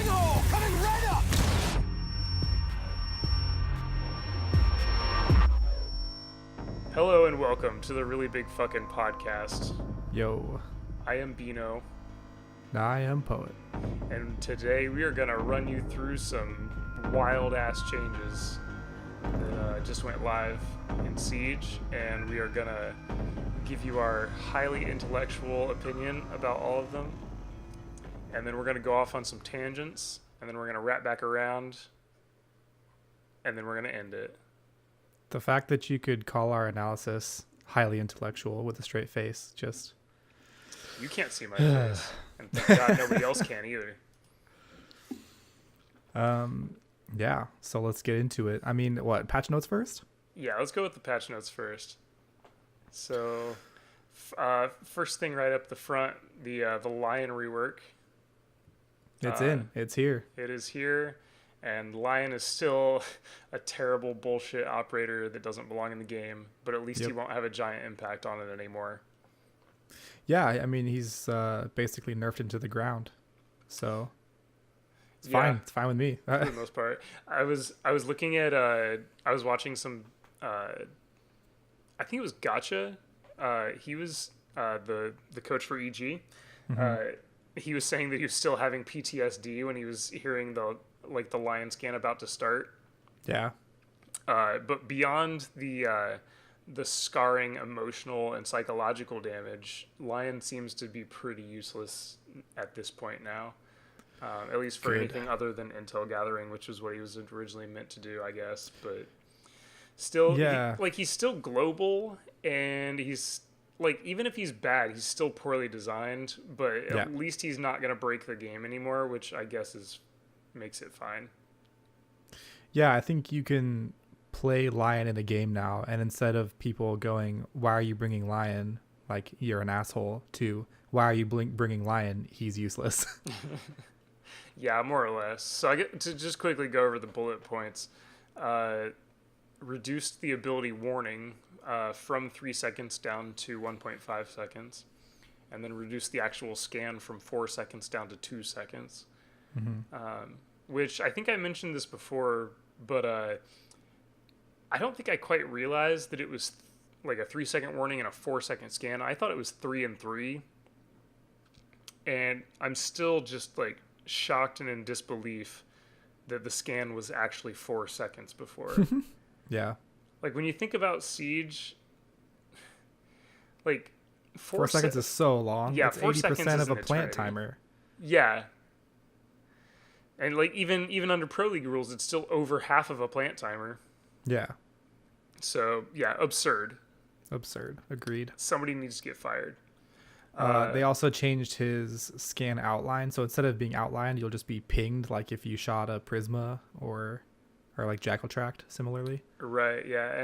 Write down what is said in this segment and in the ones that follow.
hole! Coming right up! Hello and welcome to the Really Big Fucking Podcast. Yo. I am Bino. I am Poet. And today we are going to run you through some wild-ass changes that just went live in Siege, and we are going to give you our highly intellectual opinion about all of them. And then we're going to go off on some tangents, and then we're going to wrap back around, and then we're going to end it. The fact that you could call our analysis highly intellectual with a straight face, just... You can't see my face, and thank God nobody else can either. Yeah, so let's get into it. I mean, what, patch notes first? Yeah, let's go with the patch notes first. So, first thing right up the front, the Lion rework. It's in. It's here. It is here, and Lion is still a terrible bullshit operator that doesn't belong in the game, but at least he won't have a giant impact on it anymore. Yeah, I mean, he's basically nerfed into the ground, so it's fine. It's fine with me. For the most part. I was looking at, I was watching some, I think it was Gotcha. He was the coach for EG. Mm-hmm. He was saying that he was still having PTSD when he was hearing the Lion scan about to start. Yeah. But beyond the scarring emotional and psychological damage, Lion seems to be pretty useless at this point now. At least for anything other than intel gathering, which is what he was originally meant to do, I guess. But still, he's still global, and he's... even if he's bad, he's still poorly designed, but at least he's not going to break the game anymore, which I guess makes it fine. Yeah, I think you can play Lion in a game now, and instead of people going, why are you bringing Lion, like you're an asshole, to why are you bringing Lion, he's useless. Yeah, more or less. So I get to just quickly go over the bullet points. Reduced the ability warning from 3 seconds down to 1.5 seconds, and then reduce the actual scan from 4 seconds down to 2 seconds. Mm-hmm. Which I think I mentioned this before, but I don't think I quite realized that it was like a 3 second warning and a 4 second scan. I thought it was 3 and 3, and I'm still just like shocked and in disbelief that the scan was actually 4 seconds before. Yeah. Like, when you think about Siege, like, 4 seconds is so long. Yeah, it's 4 80% seconds of a plant timer. Yeah. And, like, even under Pro League rules, it's still over half of a plant timer. Yeah. So, yeah, absurd. Absurd. Agreed. Somebody needs to get fired. They also changed his scan outline. So instead of being outlined, you'll just be pinged, like if you shot a Prisma or like Jackal Tract, similarly. Right, yeah.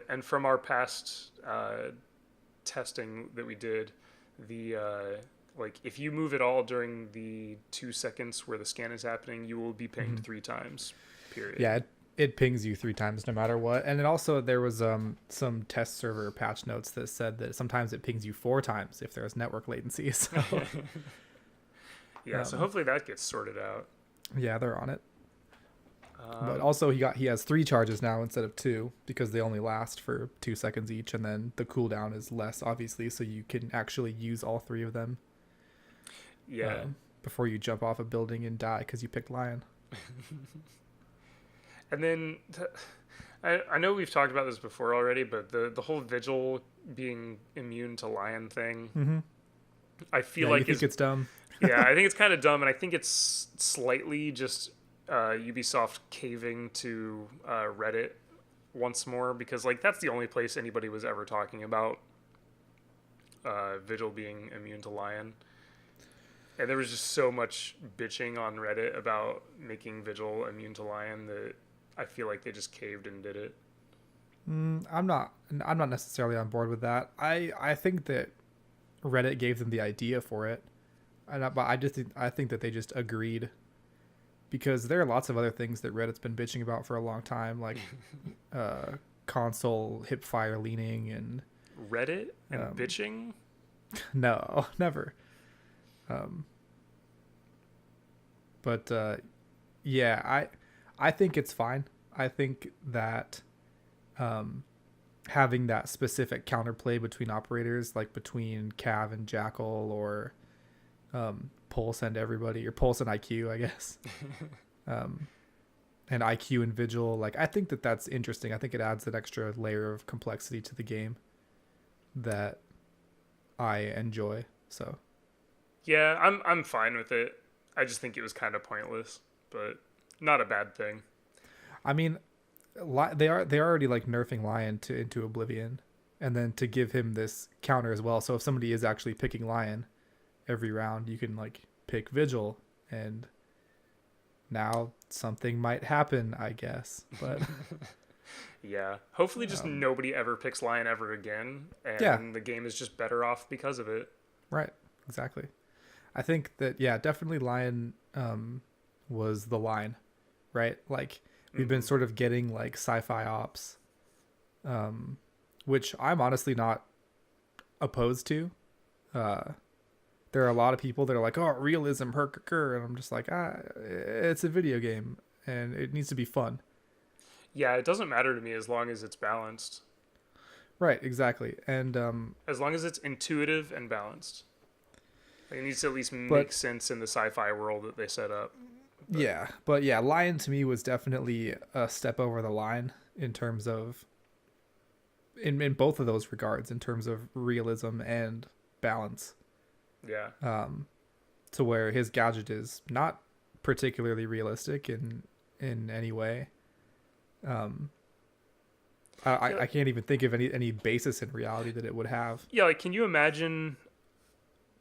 And from our past testing that we did, if you move at all during the 2 seconds where the scan is happening, you will be pinged 3 times, period. Yeah, it pings you 3 times no matter what. And it also, there was some test server patch notes that said that sometimes it pings you 4 times if there's network latency. So. Yeah, so hopefully that gets sorted out. Yeah, they're on it. But also he has 3 charges now instead of 2 because they only last for 2 seconds each, and then the cooldown is less, obviously, so you can actually use all 3 of them. Yeah. Before you jump off a building and die because you picked Lion. And then I know we've talked about this before already, but the whole Vigil being immune to Lion thing, I feel like it's dumb. Yeah, I think it's kind of dumb, and I think it's slightly just Ubisoft caving to Reddit once more, because that's the only place anybody was ever talking about Vigil being immune to Lion. And there was just so much bitching on Reddit about making Vigil immune to Lion that I feel like they just caved and did it. I'm not necessarily on board with that. I think that Reddit gave them the idea for it, but I think that they just agreed, because there are lots of other things that Reddit's been bitching about for a long time, like console hipfire leaning and Reddit and bitching. No, never. But yeah, I think it's fine. I think that having that specific counterplay between operators, like between Cav and Jackal, or Pulse and everybody, or Pulse and IQ, I guess, and IQ and Vigil, like I think that that's interesting. I think it adds an extra layer of complexity to the game that I enjoy. So Yeah, I'm fine with it. I just think it was kind of pointless, but not a bad thing. I mean, they're already like nerfing Lion into Oblivion, and then to give him this counter as well. So if somebody is actually picking Lion every round, you can like pick Vigil, and now something might happen, I guess. But Yeah, hopefully just nobody ever picks Lion ever again, and yeah, the game is just better off because of it. right, exactly. I think that yeah, definitely Lion was the line, right? Like we've been sort of getting like sci-fi ops, which I'm honestly not opposed to. There are a lot of people that are like, "Oh, realism, and I'm just like, it's a video game and it needs to be fun." Yeah, it doesn't matter to me as long as it's balanced. Right, exactly. And As long as it's intuitive and balanced. Like, it needs to at least make but sense in the sci-fi world that they set up. but yeah, Lion to me was definitely a step over the line in terms of in both of those regards, in terms of realism and balance. Yeah. To where his gadget is not particularly realistic in any way. I can't even think of any basis in reality that it would have. Yeah, like, can you imagine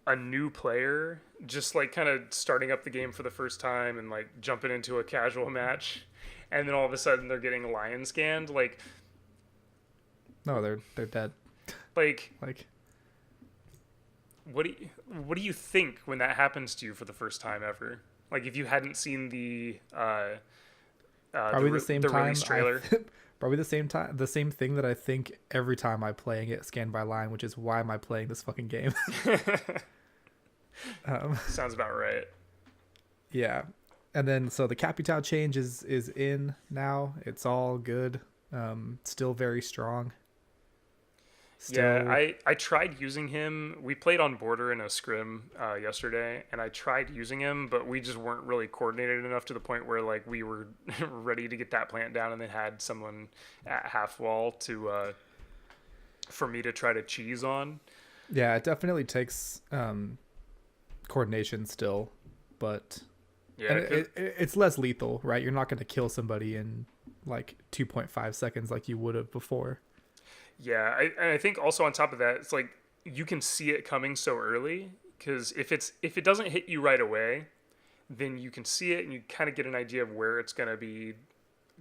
a new player just, like, kind of starting up the game for the first time and, like, jumping into a casual match, and then all of a sudden they're getting lion scanned? Like, No, they're dead. like, Like what do you think when that happens to you for the first time ever? Like, if you hadn't seen the probably the same time. release trailer. Probably the same thing that I think every time I playing it scanned by line, which is why am I playing this fucking game? Sounds about right. Yeah, and then so the Capitao change is in now. It's all good. Still very strong. Yeah, I tried using him. We played on border in a scrim yesterday, and I tried using him, but we just weren't really coordinated enough to the point where like we were ready to get that plant down, and then had someone at half wall to for me to try to cheese on. Yeah, it definitely takes coordination still, but Yeah, it's less lethal, right? You're not going to kill somebody in like 2.5 seconds like you would have before. yeah. I think also on top of that, it's like you can see it coming so early, because if it doesn't hit you right away, then you can see it and you kind of get an idea of where it's going to be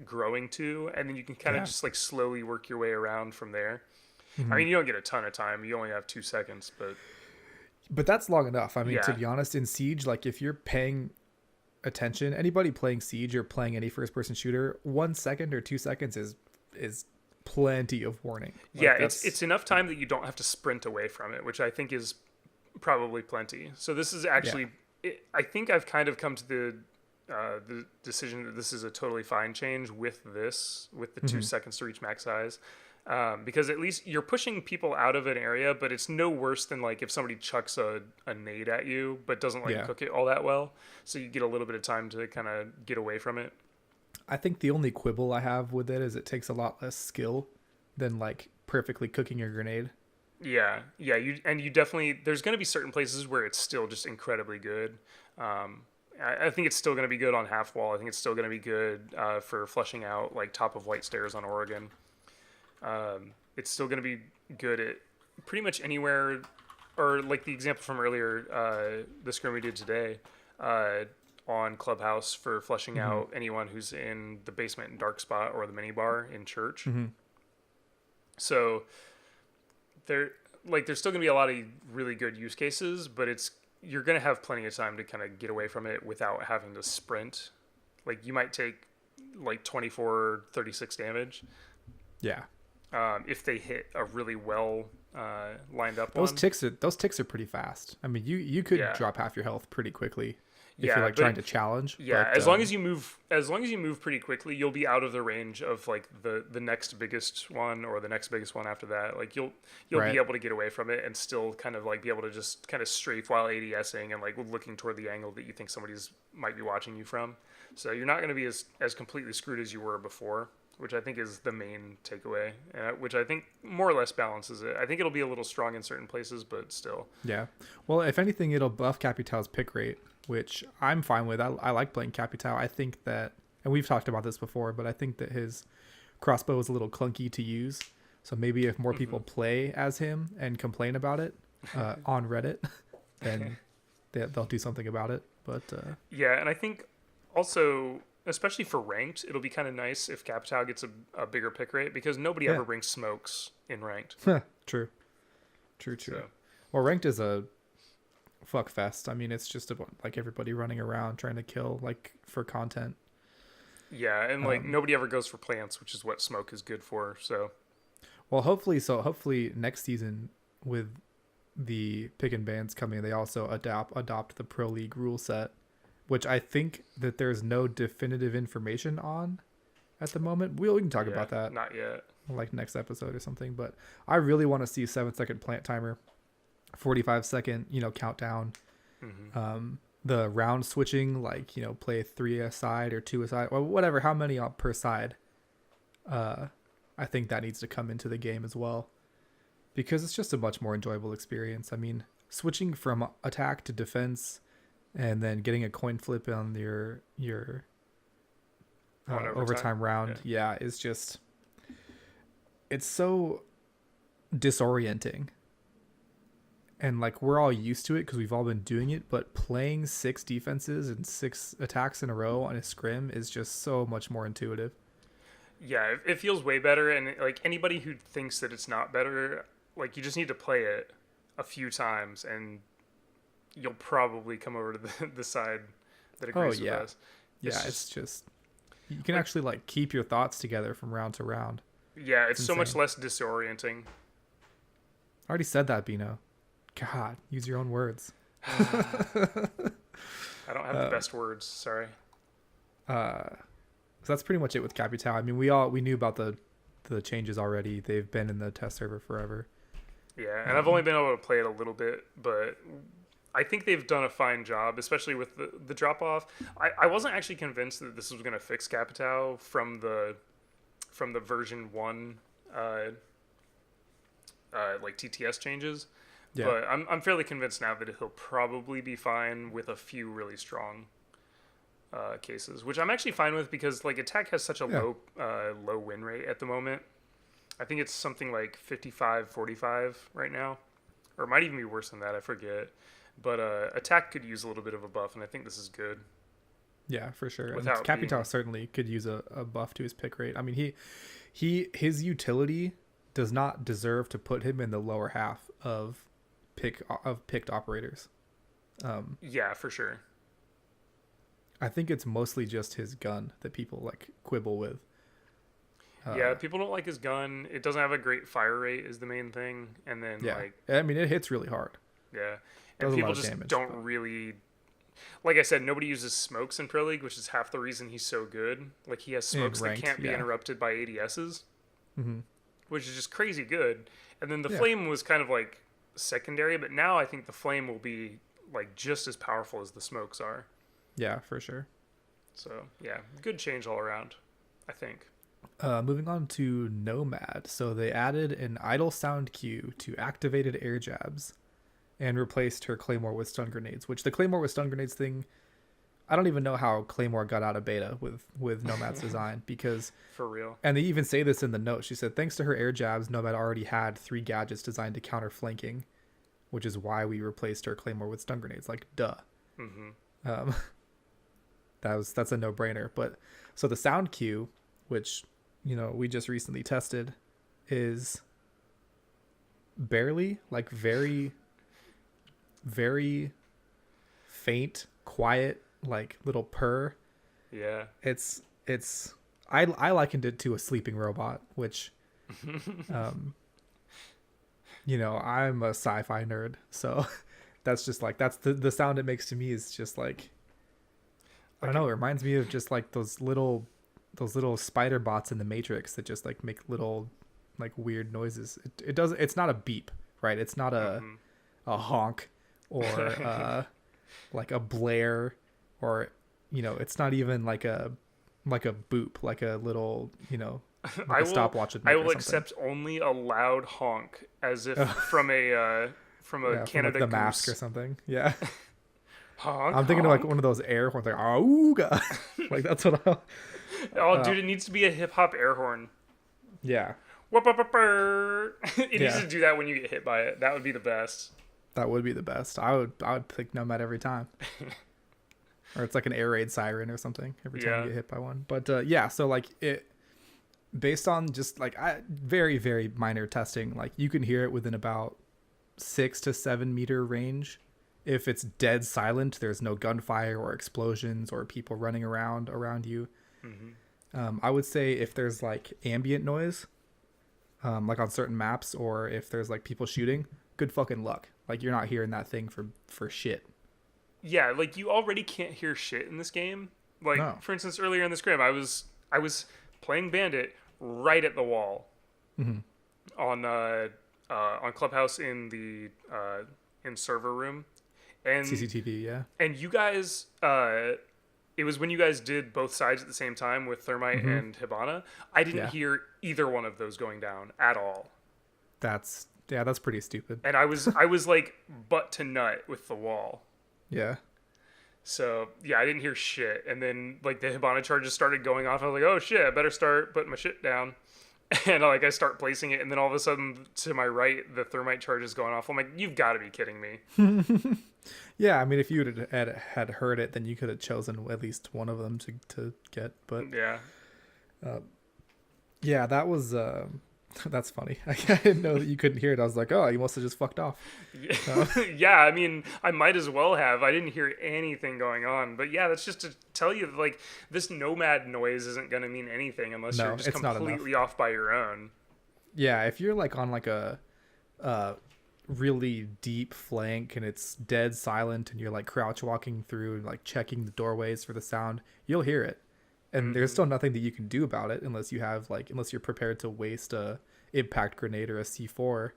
growing to, and then you can kind of just like slowly work your way around from there. I mean, you don't get a ton of time. You only have 2 seconds, But that's long enough. I mean, Yeah. to be honest, in Siege, like if you're paying attention, anybody playing Siege or playing any first-person shooter, 1 second or 2 seconds is plenty of warning. Like, yeah, it's enough time that you don't have to sprint away from it, which I think is probably plenty. So this is actually, I think I've kind of come to the decision that this is a totally fine change with the 2 seconds to reach max size. Because at least you're pushing people out of an area, but it's no worse than like if somebody chucks a nade at you but doesn't like cook it all that well. So you get a little bit of time to kind of get away from it. I think the only quibble I have with it is it takes a lot less skill than like perfectly cooking your grenade. Yeah. You definitely, there's going to be certain places where it's still just incredibly good. I think it's still going to be good on half wall. I think it's still going to be good for flushing out like top of white stairs on Oregon. It's still going to be good at pretty much anywhere, or like the example from earlier, the scrim we did today on Clubhouse for flushing out anyone who's in the basement and dark spot or the mini bar in church. So there's still going to be a lot of really good use cases, but you're going to have plenty of time to kind of get away from it without having to sprint. Like you might take like 24, 36 damage. Yeah. If they hit a really well lined up Those one. ticks are pretty fast. I mean, you could drop half your health pretty quickly. if you're like trying to challenge. Yeah, but, as long as you move pretty quickly, you'll be out of the range of like the next biggest one or the next biggest one after that. Like you'll Right. be able to get away from it and still kind of like be able to just kind of strafe while ADSing and like looking toward the angle that you think somebody's might be watching you from. So you're not going to be as completely screwed as you were before, which I think is the main takeaway, which I think more or less balances it. I think it'll be a little strong in certain places, but still. Yeah. Well, if anything, it'll buff Capital's pick rate, which I'm fine with. I like playing Capital. I think that, and we've talked about this before, but I think that his crossbow is a little clunky to use. So maybe if more people play as him and complain about it on Reddit, then they'll do something about it. But yeah, and I think also, especially for ranked, it'll be kind of nice if Capital gets a bigger pick rate because nobody ever brings smokes in ranked. True. So. Well, ranked is a fuck fest. I mean, it's just about like everybody running around trying to kill like for content. Yeah, and like nobody ever goes for plants, which is what smoke is good for. So, well, hopefully next season with the pick and bans coming, they also adopt the Pro League rule set, which I think that there's no definitive information on at the moment. We can talk about that. Not yet. Like next episode or something, but I really want to see 7-second plant timer, 45-second, countdown. The round switching, like, play 3 aside or 2 aside or whatever, how many per side. I think that needs to come into the game as well because it's just a much more enjoyable experience. I mean, switching from attack to defense and then getting a coin flip on your overtime round. Yeah, it's just, it's so disorienting. And like we're all used to it because we've all been doing it, but playing 6 defenses and 6 attacks in a row on a scrim is just so much more intuitive. Yeah, it feels way better, and like anybody who thinks that it's not better, like you just need to play it a few times, and you'll probably come over to the side that agrees with us. It's just you can actually like keep your thoughts together from round to round. Yeah, it's so much less disorienting. I already said that, Bino. God, use your own words. I don't have the best words. Sorry. So that's pretty much it with Capital. I mean, we knew about the changes already. They've been in the test server forever. Yeah, and I've only been able to play it a little bit, but I think they've done a fine job, especially with the drop off. I wasn't actually convinced that this was going to fix Capital from the version 1 like TTS changes. Yeah. But I'm fairly convinced now that he'll probably be fine with a few really strong cases, which I'm actually fine with because like attack has such a low win rate at the moment. I think it's something like 55-45 right now, or it might even be worse than that. I forget. But attack could use a little bit of a buff, and I think this is good. Yeah, for sure. Capital certainly could use a buff to his pick rate. I mean, his utility does not deserve to put him in the lower half of picked operators. Yeah, for sure. I think it's mostly just his gun that people like quibble with. Yeah, people don't like his gun. It doesn't have a great fire rate is the main thing. And then I mean, it hits really hard. Yeah. And people just don't really, like I said, nobody uses smokes in Pro League, which is half the reason he's so good. Like he has smokes that can't be interrupted by ADSs, which is just crazy good. And then the flame was kind of like secondary, but now I think the flame will be like just as powerful as the smokes are. Yeah, for sure. So yeah, good change all around, I think. Moving on to Nomad. So they added an idle sound cue to activated air jabs and replaced her Claymore with stun grenades, which the Claymore with stun grenades thing, I don't even know how Claymore got out of beta with Nomad's design because for real. And they even say this in the note. She said, thanks to her air jabs, Nomad already had 3 gadgets designed to counter flanking, which is why we replaced her Claymore with stun grenades. Like, duh. That's a no-brainer. But so the sound cue, which we just recently tested, is barely, like, very, very faint, quiet, like little purr. Yeah. It's I likened it to a sleeping robot, which I'm a sci-fi nerd, so that's just like that's the sound it makes to me is just like I don't know. It reminds me of just like those little spider bots in the Matrix that just like make little like weird noises. It does. It's not a beep, right? It's not a honk or like a blare, or it's not even like a boop, like a little like a stopwatch. I will accept only a loud honk, as if from a yeah, Canada from like the Goose. Mask or something. Yeah. Honk, I'm thinking of honk. like one of those air horns, like "Auga." Like that's what I. Oh, dude, it needs to be a hip hop air horn. Yeah. It needs to do that when you get hit by it. That would be the best. That would be the best. I would pick Nomad every time. Or it's like an air raid siren or something every time you get hit by one. But yeah, so like it, based on just like very, very minor testing, like you can hear it within about 6 to 7 meter range. If it's dead silent, there's no gunfire or explosions or people running around you. I would say if there's like ambient noise, like on certain maps, or if there's like people shooting, good fucking luck. Like you're not hearing that thing for shit. Yeah, like you already can't hear shit in this game. Like for instance, earlier in this game, I was playing Bandit right at the wall on Clubhouse in the in server room, and CCTV, yeah. And you guys, it was when you guys did both sides at the same time with Thermite and Hibana. I didn't hear either one of those going down at all. That's pretty stupid. And I was like butt to nut with the wall. Yeah. So yeah, I didn't hear shit. And then like the Hibana charges started going off. I was like, oh shit, I better start putting my shit down. And like I start placing it, and then all of a sudden to my right, the Thermite charge is going off. I'm like, you've got to be kidding me. Yeah, I mean, if you had heard it, then you could have chosen at least one of them to get. But yeah, that was that's funny. I didn't know that you couldn't hear it. I was like, oh, you must have just fucked off. Yeah, I mean, I might as well have. I didn't hear anything going on. But yeah, that's just to tell you, like, this Nomad noise isn't going to mean anything unless you're just completely off by your own. Yeah, if you're like on like a really deep flank and it's dead silent and you're like crouch walking through and like checking the doorways for the sound, you'll hear it. And there's still nothing that you can do about it unless you're prepared to waste a impact grenade or a C4,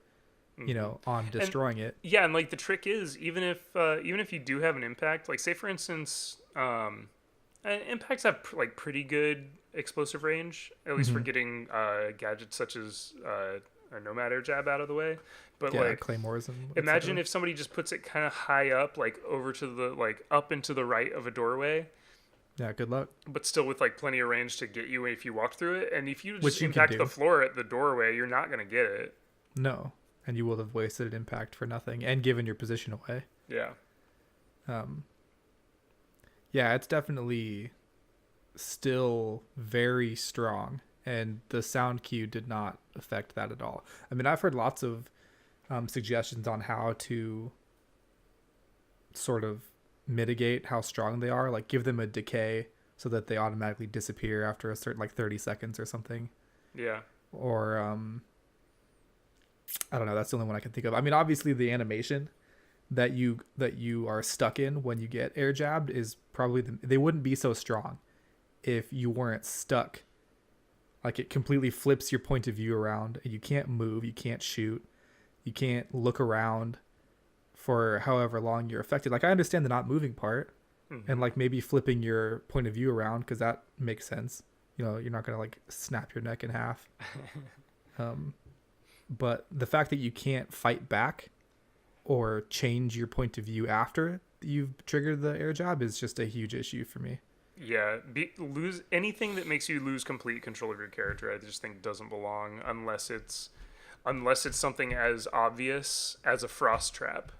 on destroying it. Yeah, and like the trick is even if you do have an impact, like say for instance, impacts have like pretty good explosive range, at least for getting gadgets such as a Nomad air jab out of the way. But like claymores and imagine if somebody just puts it kind of high up, like over to the like up and to the right of a doorway. Yeah, good luck. But still with like plenty of range to get you if you walk through it. And if you just impact the floor at the doorway, you're not going to get it. No. And you will have wasted an impact for nothing and given your position away. Yeah. Yeah, it's definitely still very strong. And the sound cue did not affect that at all. I mean, I've heard lots of suggestions on how to sort of mitigate how strong they are, like give them a decay so that they automatically disappear after a certain like 30 seconds or something. Yeah. Or I don't know, that's the only one I can think of. I mean, obviously the animation that you are stuck in when you get air jabbed is probably they wouldn't be so strong if you weren't stuck. Like it completely flips your point of view around and you can't move, you can't shoot, you can't look around for however long you're affected. Like I understand the not moving part and like maybe flipping your point of view around because that makes sense. You're not going to like snap your neck in half. But the fact that you can't fight back or change your point of view after you've triggered the air jab is just a huge issue for me. Yeah, lose anything that makes you lose complete control of your character. I just think doesn't belong unless it's something as obvious as a frost trap.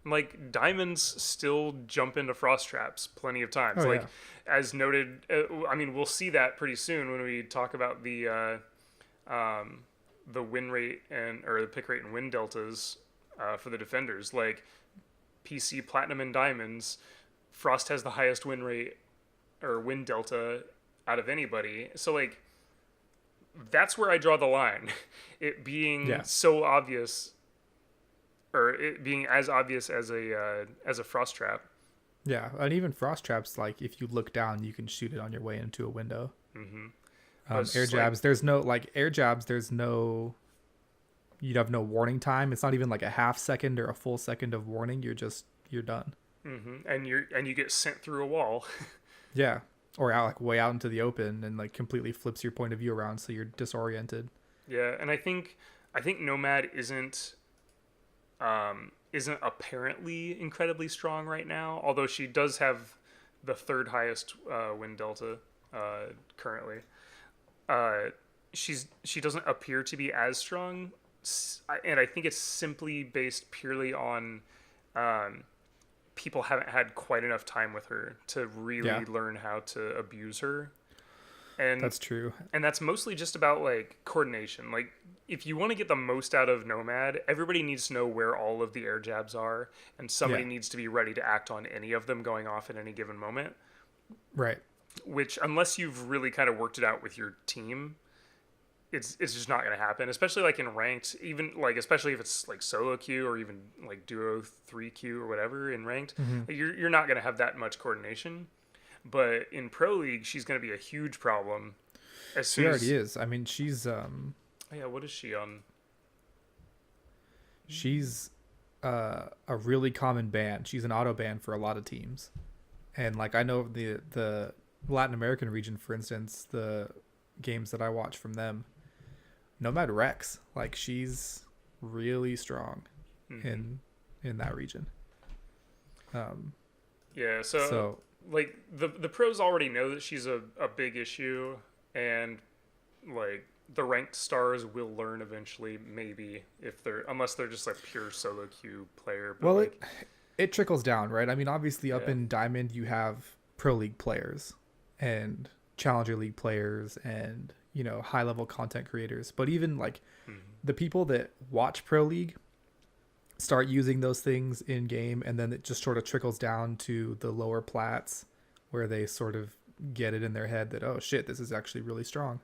Like diamonds still jump into frost traps plenty of times. As noted, I mean we'll see that pretty soon when we talk about the win rate or the pick rate and win deltas for the defenders. Like PC, platinum, and diamonds, Frost has the highest win rate or win delta out of anybody. So like that's where I draw the line. It being so obvious, or it being as obvious as a frost trap. Yeah, and even frost traps, like if you look down, you can shoot it on your way into a window. Mm-hmm. Air jabs, there's no like air jabs. There's no, you'd have no warning time. It's not even like a half second or a full second of warning. You're done. Mm-hmm. And you get sent through a wall. Yeah, or out like way out into the open and like completely flips your point of view around, so you're disoriented. Yeah, and I think Nomad isn't apparently incredibly strong right now, although she does have the third highest wind delta currently. She doesn't appear to be as strong, and I think it's simply based purely on people haven't had quite enough time with her to really learn how to abuse her. And that's true. And that's mostly just about like coordination. Like if you want to get the most out of Nomad, everybody needs to know where all of the air jabs are, and somebody needs to be ready to act on any of them going off at any given moment. Right. Which, unless you've really kind of worked it out with your team, it's just not going to happen. Especially like in ranked, even like especially if it's like solo queue or even like duo 3 queue or whatever in ranked, you're not going to have that much coordination. But in Pro League, she's going to be a huge problem. She already is. I mean, she's oh yeah, what is she on? She's a really common ban. She's an auto ban for a lot of teams, and like I know the Latin American region, for instance, the games that I watch from them, Nomad Rex, like she's really strong in that region. Yeah, so like the pros already know that she's a big issue, and like the ranked stars will learn eventually, maybe, unless they're just like pure solo queue player. But well, like, it trickles down, right? I mean, obviously up in Diamond you have Pro League players and Challenger League players and, you know, high level content creators, but even like the people that watch Pro League start using those things in game, and then it just sort of trickles down to the lower plats where they sort of get it in their head that, oh shit, this is actually really strong.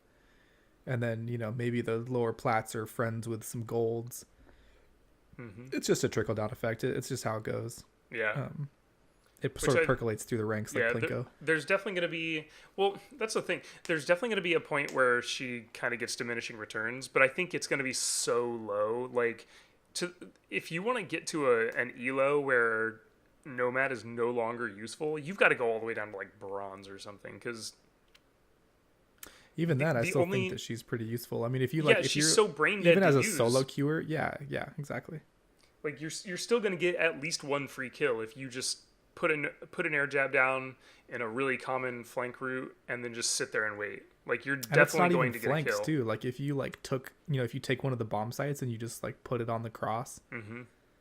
And then, you know, maybe the lower plats are friends with some golds. It's just a trickle down effect. It's just how it goes. Yeah. It sort of percolates through the ranks like Plinko. There's definitely going to be, well, that's the thing. There's definitely going to be a point where she kind of gets diminishing returns, but I think it's going to be so low. Like, if you want to get to an elo where Nomad is no longer useful, you've got to go all the way down to like bronze or something, because even that I still think that she's pretty useful. I mean, if you like, if she's you're so brain dead even as a use. solo queuer, yeah, exactly. Like you're still going to get at least one free kill if you just put an air jab down in a really common flank route and then just sit there and wait. Like you're definitely going to get a kill too. Like if you like if you take one of the bomb sites and you just like put it on the cross,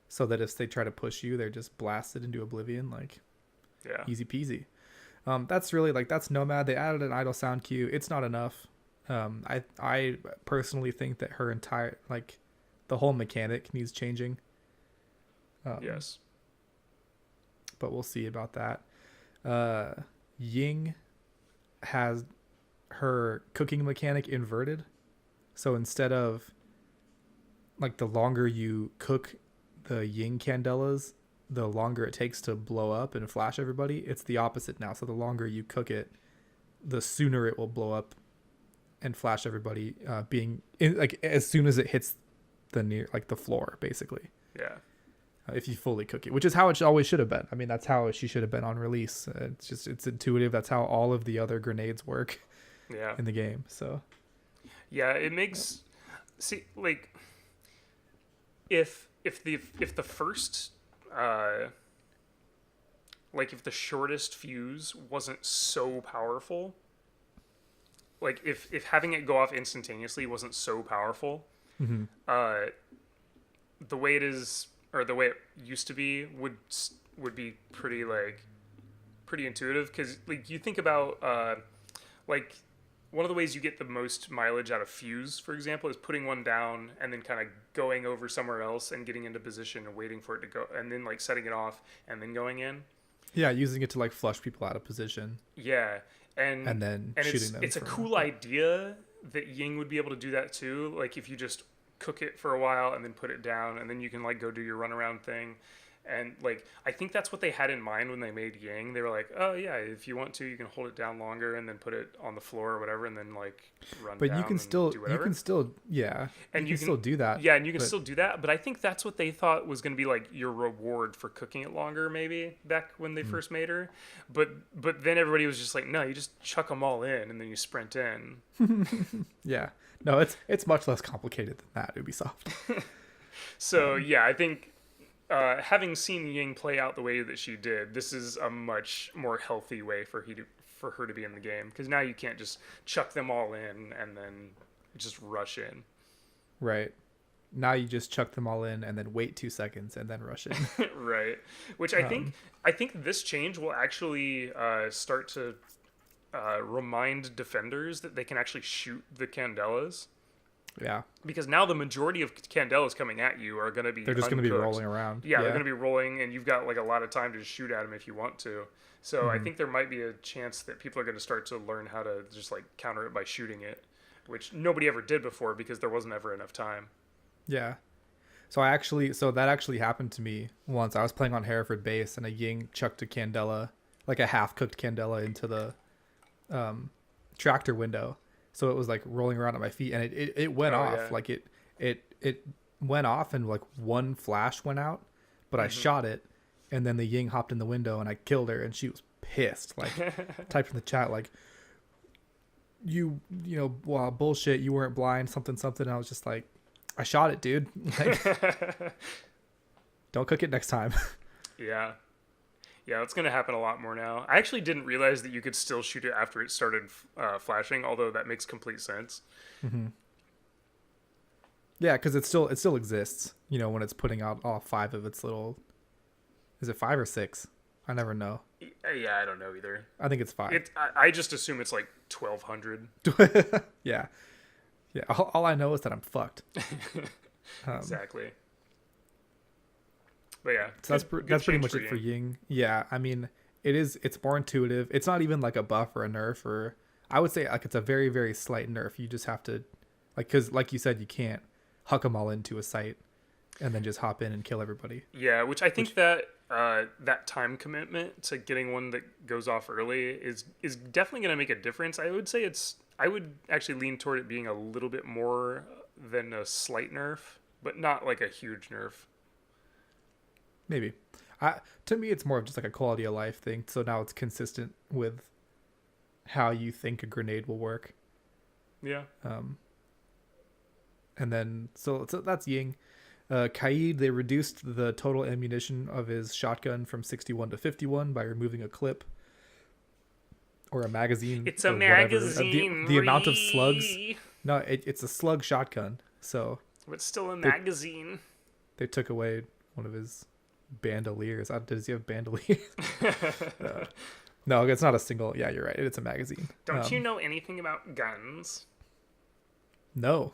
so that if they try to push you, they're just blasted into oblivion. Like, easy peasy. That's really that's Nomad. They added an idle sound cue. It's not enough. I personally think that her entire the whole mechanic needs changing. Yes, but we'll see about that. Ying has her cooking mechanic inverted, so instead of the longer you cook the Ying candelas, the longer it takes to blow up and flash everybody. It's the opposite now. So the longer you cook it, the sooner it will blow up and flash everybody, being in, as soon as it hits the floor, basically. Yeah. If you fully cook it, which is how it always should have been. I mean, that's how she should have been on release. It's intuitive. That's how all of the other grenades work. Yeah. In the game. So. Yeah, it makes if the first if the shortest fuse wasn't so powerful, if having it go off instantaneously wasn't so powerful, the way it is, or the way it used to be, would be pretty intuitive, because you think about one of the ways you get the most mileage out of fuse, for example, is putting one down and then kind of going over somewhere else and getting into position and waiting for it to go, and then setting it off and then going in. Yeah, using it to flush people out of position. Yeah, and then shooting them. It's a cool idea that Ying would be able to do that too. If you just cook it for a while and then put it down, and then you can go do your runaround thing. And like I think that's what they had in mind when they made Ying. They were like, oh yeah, if you want to, you can hold it down longer and then put it on the floor or whatever, and then like run But down you can and still do whatever. yeah, And you can still do that. yeah, and you can but still do that. But I think that's what they thought was going to be like your reward for cooking it longer, maybe back when they first made her. But then everybody was just like, no, you just chuck them all in and then you sprint in. yeah. No, it's much less complicated than that, Ubisoft. So yeah, I think having seen Ying play out the way that she did, this is a much more healthy way for her to be in the game, because now you can't just chuck them all in and then just rush in. Right. Now you just chuck them all in and then wait 2 seconds and then rush in. Right. Which I think this change will actually start to remind defenders that they can actually shoot the Candelas. Yeah. Because now the majority of Candelas coming at you are going to be They're just going to be uncooked. rolling around. Yeah, they're going to be rolling, and you've got like a lot of time to just shoot at them if you want to. So I think there might be a chance that people are going to start to learn how to just like counter it by shooting it, which nobody ever did before because there wasn't ever enough time. Yeah. So that actually happened to me once. I was playing on Hereford base and a Ying chucked a Candela, like a half cooked Candela, into the tractor window. So it was like rolling around at my feet, and it went off. Yeah. Like it went off, and like one flash went out, but I shot it, and then the Ying hopped in the window and I killed her, and she was pissed. Like typed in the chat like, you know, wow, bullshit, you weren't blind, something. And I was just like, I shot it, dude. Like, don't cook it next time. Yeah. Yeah, it's going to happen a lot more now. I actually didn't realize that you could still shoot it after it started flashing, although that makes complete sense. Mm-hmm. Yeah, because it still exists, you know, when it's putting out all 5 of its little... Is it 5 or 6? I never know. Yeah, I don't know either. I think it's 5. I just assume it's like 1,200. Yeah. Yeah, all I know is that I'm fucked. Exactly. But yeah, so that's pretty much it for Ying. Yeah, I mean, it's more intuitive. It's not even like a buff or a nerf, or I would say like it's a very, very slight nerf. You just have to, like, because like you said, you can't huck them all into a site and then just hop in and kill everybody. Yeah, which I think that that time commitment to getting one that goes off early is definitely going to make a difference. I would actually lean toward it being a little bit more than a slight nerf, but not like a huge nerf. Maybe. To me, it's more of just like a quality of life thing. So now it's consistent with how you think a grenade will work. Yeah. And then, so that's Ying. Kaid, they reduced the total ammunition of his shotgun from 61 to 51 by removing a clip or a magazine. It's a magazine. The amount of slugs. No, it's a slug shotgun. So. But still a magazine. They took away one of his bandoliers. Does he have bandoliers? No, it's not a single. Yeah, you're right. It's a magazine. Don't you know anything about guns? No.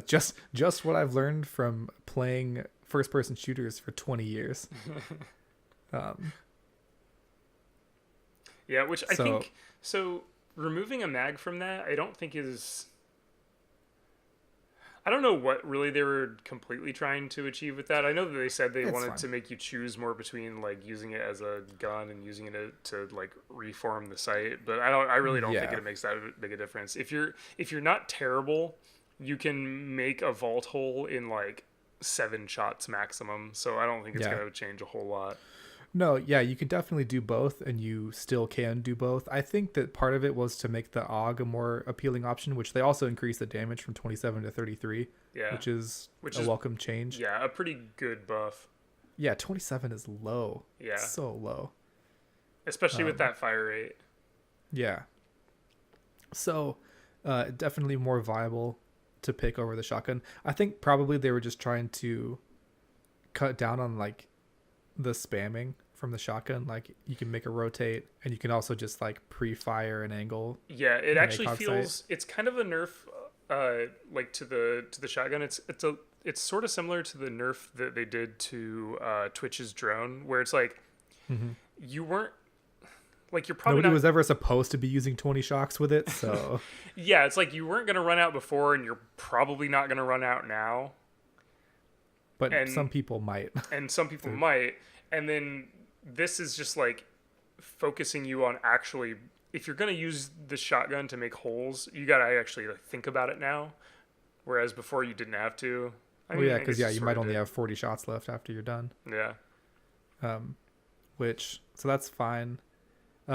Just what I've learned from playing first-person shooters for 20 years. Yeah, which I think... So, removing a mag from that, I don't think is... I don't know what really they were completely trying to achieve with that. I know that they said they wanted to make you choose more between like using it as a gun and using it to like reform the site, but I really don't think it makes that big a difference. If you're not terrible, you can make a vault hole in like 7 shots maximum. So I don't think it's going to change a whole lot. No, yeah, you can definitely do both, and you still can do both. I think that part of it was to make the AUG a more appealing option, which they also increased the damage from 27 to 33, which is a welcome change. Yeah, a pretty good buff. Yeah, 27 is low. Yeah. It's so low. Especially with that fire rate. Yeah. So, definitely more viable to pick over the shotgun. I think probably they were just trying to cut down on, like, the spamming from the shotgun. Like you can make a rotate, and you can also just like pre-fire an angle. Yeah, it actually feels it's kind of a nerf like to the shotgun. It's sort of similar to the nerf that they did to Twitch's drone, where it's like you weren't like you're probably nobody was ever supposed to be using 20 shocks with it, so yeah, it's like you weren't going to run out before, and you're probably not going to run out now. But and some people might. and some people might. And then this is just like focusing you on actually, if you're going to use the shotgun to make holes, you got to actually like think about it now. Whereas before you didn't have to. Well, yeah, because you might only have 40 shots left after you're done. Yeah. So that's fine.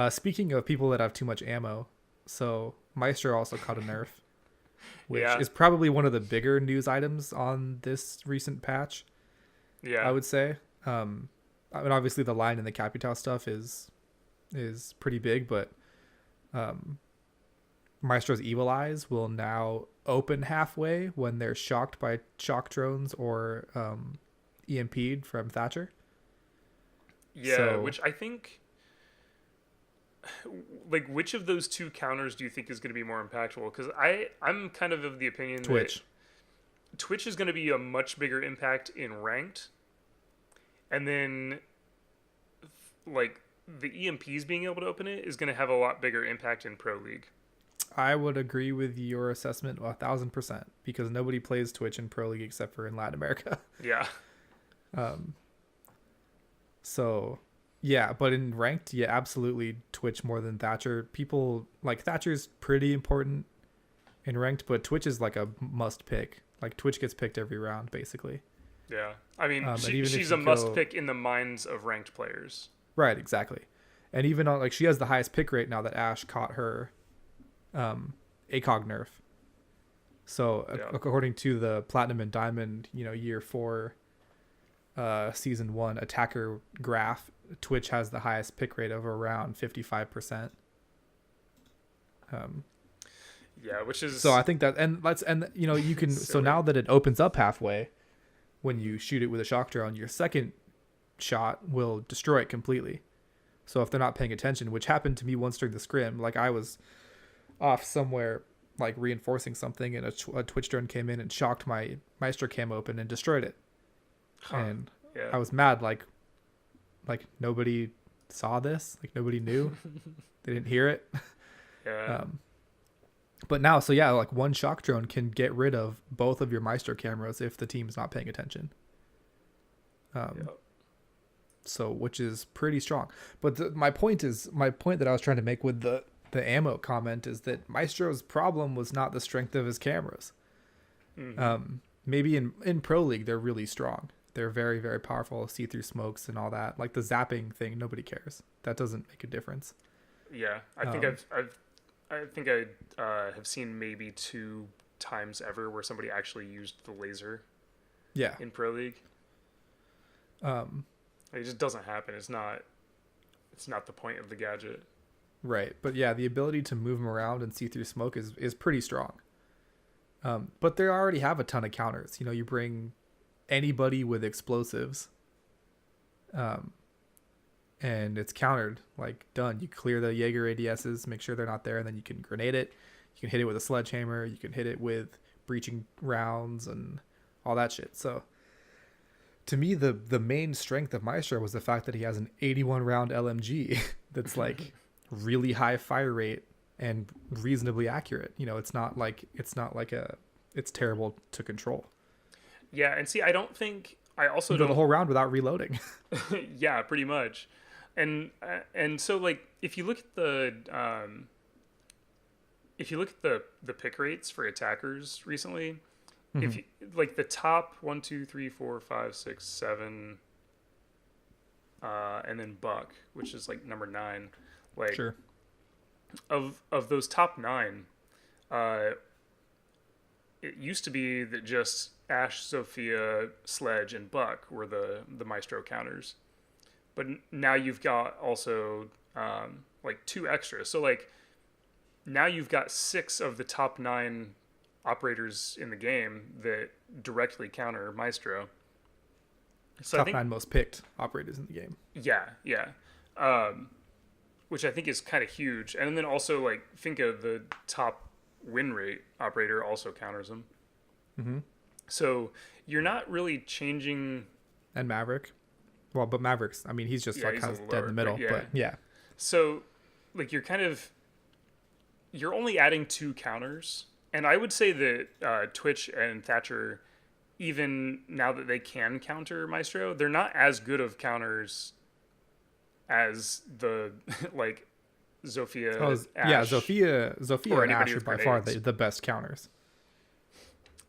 Speaking of people that have too much ammo, so Maestro also caught a nerf, which is probably one of the bigger news items on this recent patch. Yeah, I would say. I mean, obviously the line and the Capital stuff is pretty big, but Maestro's Evil Eyes will now open halfway when they're shocked by shock drones or EMP'd from Thatcher. Yeah, So, which I think, like, which of those two counters do you think is going to be more impactful? Because I'm kind of the opinion Twitch. that Twitch is going to be a much bigger impact in ranked, and then like the EMPs being able to open it is going to have a lot bigger impact in Pro League. I would agree with your assessment 1,000% because nobody plays Twitch in Pro League except for in Latin America. Yeah. So, yeah, but in ranked, yeah, absolutely Twitch more than Thatcher. People like Thatcher's pretty important in ranked, but Twitch is like a must pick. Like Twitch gets picked every round, basically. Yeah. I mean, even she's a must pick in the minds of ranked players. Right, exactly. And even on like she has the highest pick rate now that Ash caught her ACOG nerf. So according to the Platinum and Diamond, year 4 season 1 attacker graph, Twitch has the highest pick rate of around 55%. Yeah, which is so I think that you can so now that it opens up halfway when you shoot it with a shock drone, your second shot will destroy it completely. So if they're not paying attention, which happened to me once during the scrim, like I was off somewhere like reinforcing something and a Twitch drone came in and shocked my Maestro cam open and destroyed it. And I was mad, like nobody saw this, like nobody knew. They didn't hear it. Yeah. But now, so yeah, like one shock drone can get rid of both of your Maestro cameras if the team's not paying attention. So, which is pretty strong. But my point that I was trying to make with the ammo comment is that Maestro's problem was not the strength of his cameras. Mm-hmm. Maybe in Pro League they're really strong. They're very, very powerful, see-through smokes and all that. Like the zapping thing, nobody cares. That doesn't make a difference. Yeah, I think I have seen maybe 2 times ever where somebody actually used the laser. Yeah. In Pro League. It just doesn't happen. It's not the point of the gadget. Right. But yeah, the ability to move them around and see through smoke is pretty strong. But they already have a ton of counters. You bring anybody with explosives, and it's countered, like done. You clear the Jaeger ADSs, make sure they're not there, and then you can grenade it. You can hit it with a sledgehammer. You can hit it with breaching rounds and all that shit. So to me, the main strength of Maestro was the fact that he has an 81 round LMG that's like really high fire rate and reasonably accurate. It's not like it's terrible to control. Yeah, and see, I don't think I also don't the whole round without reloading. Yeah, pretty much. And so like if you look at the pick rates for attackers recently, if you, like the top 1, 2, 3, 4, 5, 6, 7, and then Buck, which is like number 9, like sure. Of those top 9, it used to be that just Ash, Sophia, Sledge, and Buck were the Maestro counters, but now you've got also like 2 extras. So like now you've got 6 of the top 9 operators in the game that directly counter Maestro. So top 9 most picked operators in the game. Yeah. Which I think is kind of huge. And then also like Finka, the top win rate operator, also counters them. Mm-hmm. So you're not really changing. And Maverick. Well, but Maverick's, I mean, he's just like kind of dead in the middle. But yeah. So like you're only adding 2 counters. And I would say that Twitch and Thatcher even now that they can counter Maestro, they're not as good of counters as the like Zofia, Ash, Zofia or and anybody Ash are with by far grenades. the best counters.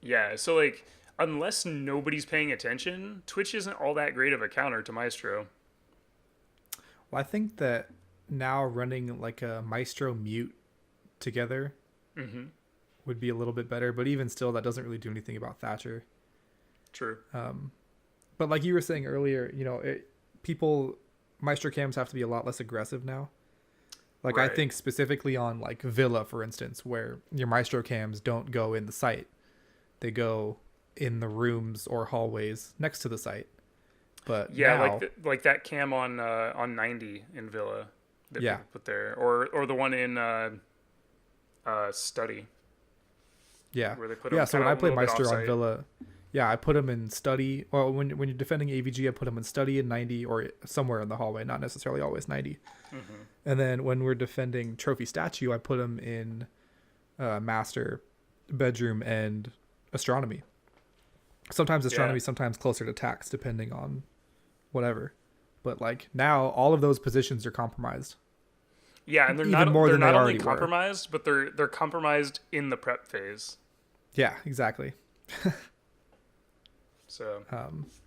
Yeah, so like unless nobody's paying attention, Twitch isn't all that great of a counter to Maestro. Well, I think that now running like a Maestro mute together would be a little bit better, but even still, that doesn't really do anything about Thatcher. True. But like you were saying earlier, people Maestro cams have to be a lot less aggressive now. Like Right. I think specifically on like Villa, for instance, where your Maestro cams don't go in the site, they go in the rooms or hallways next to the site. But Yeah, now, like that cam on 90 in Villa that yeah, people put there, or the one in Study yeah, where they put yeah. them So kind when I of a play little bit Maestro on offsite. Villa, yeah, I put them in study. Well, when you're defending AVG, I put them in study in 90 or somewhere in the hallway, not necessarily always 90. And then when we're defending trophy statue, I put them in master, bedroom, and astronomy. Sometimes astronomy, Yeah. sometimes closer to tax, depending on whatever. But like now, all of those positions are compromised. Yeah, and they're Even more they're than they not only already were. compromised, but they're compromised in the prep phase. Yeah, exactly. So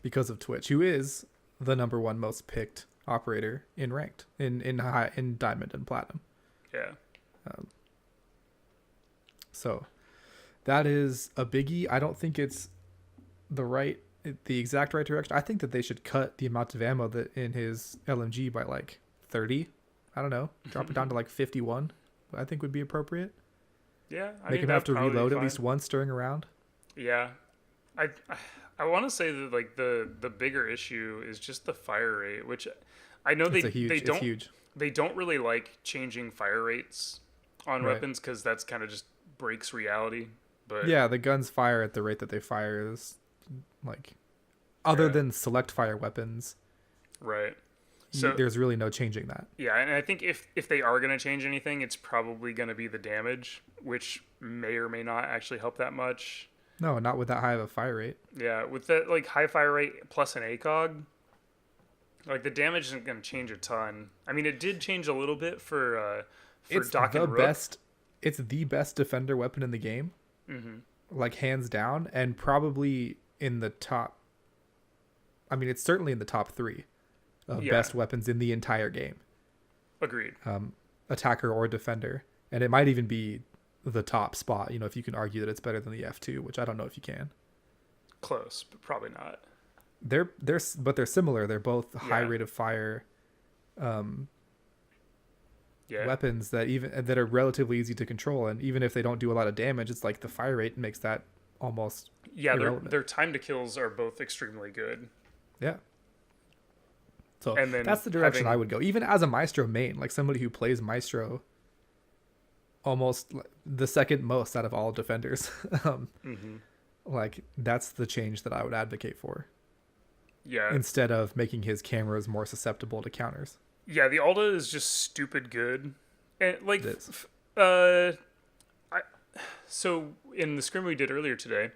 Because of Twitch, who is the number one most picked operator in ranked in diamond and platinum. yeah. So that is a biggie. I don't think it's the exact right direction. I think that they should cut the amount of ammo that in his LMG by like 30. I don't know. Drop it down to like 51. I think would be appropriate. Yeah, I Make think him have that'd to probably be reload at fine. least once during a round. Yeah, I want to say that like the bigger issue is just the fire rate, which I know It's huge. they don't really like changing fire rates on Right. weapons because that's kind of just breaks reality. But Yeah, the guns fire at the rate that they fire is like, other Yeah. than select fire weapons, right. So there's really no changing that. yeah, and I think if they are going to change anything, it's probably going to be the damage, which may or may not actually help that much. No, not with that high of a fire rate. Yeah, with that like high fire rate plus an ACOG, like the damage isn't going to change a ton. I mean, it did change a little bit for It's Doc the and Rook. best. It's the best defender weapon in the game, like hands down, and probably in the top. I mean, it's certainly in the top 3 of Yeah. best weapons in the entire game, Agreed. attacker or defender, and it might even be the top spot. If you can argue that it's better than the F2, which I don't know if you can. Close, but probably not. But they're similar. They're both high Yeah. rate of fire Yeah. weapons that are relatively easy to control, and even if they don't do a lot of damage, it's like the fire rate makes that almost Yeah, irrelevant. their time to kills are both extremely good. Yeah. So And then that's the direction having- I would go. Even as a Maestro main, like somebody who plays Maestro almost the second most out of all defenders, like that's the change that I would advocate for, Yeah. instead of making his cameras more susceptible to counters. Yeah, the Alda is just stupid good. And like It is. so in the scrim we did earlier today,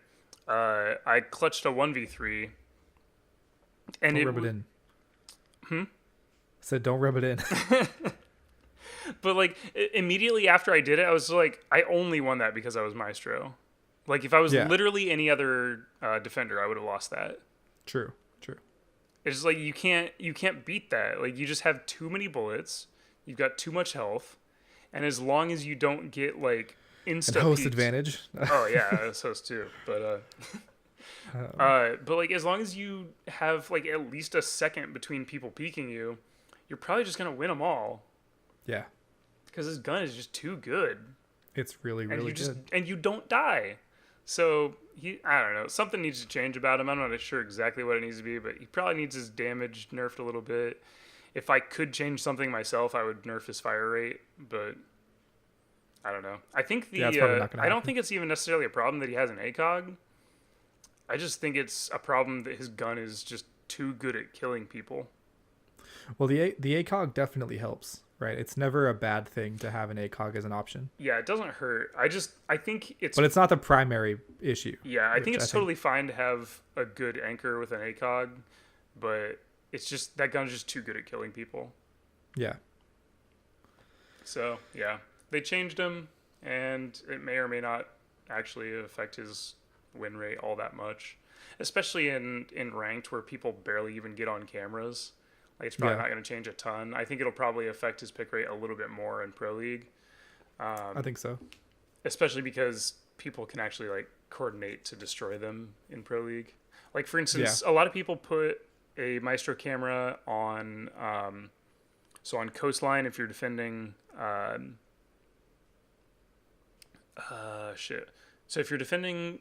I clutched a 1v3 and Don't rub it in. Said don't rub it in. But like immediately after I did it, I was like, I only won that because I was Maestro. Like if I was Yeah. literally any other defender, I would have lost that. True. It's just like you can't beat that. Like you just have too many bullets. You've got too much health, and as long as you don't get like And insta host peeked- advantage. Oh yeah, that's host too. But but like as long as you have like at least a second between people peeking you, you're probably just gonna win them all Yeah. because this gun is just too good, It's really, and really you just good. and you don't die. So I don't know, something needs to change about him. I'm not sure exactly what it needs to be, but he probably needs his damage nerfed a little bit. If I could change something myself, I would nerf his fire rate, but I don't know. I think Yeah, it's probably not gonna I don't happen. think it's even necessarily a problem that he has an ACOG. I just think it's a problem that his gun is just too good at killing people. Well, the ACOG definitely helps, Right. It's never a bad thing to have an ACOG as an option. Yeah, it doesn't hurt. I think it's. But it's not the primary issue. Yeah, I think it's totally fine to have a good anchor with an ACOG, but it's just that gun's just too good at killing people. Yeah. So yeah, they changed him, and it may or may not actually affect his win rate all that much, especially in ranked where people barely even get on cameras. Like, it's probably not going to change a ton. I think it'll probably affect his pick rate a little bit more in Pro League. I think so. Especially because people can actually like coordinate to destroy them in Pro League. Like, for instance, a lot of people put a Maestro camera on, so on coastline if you're defending, So if you're defending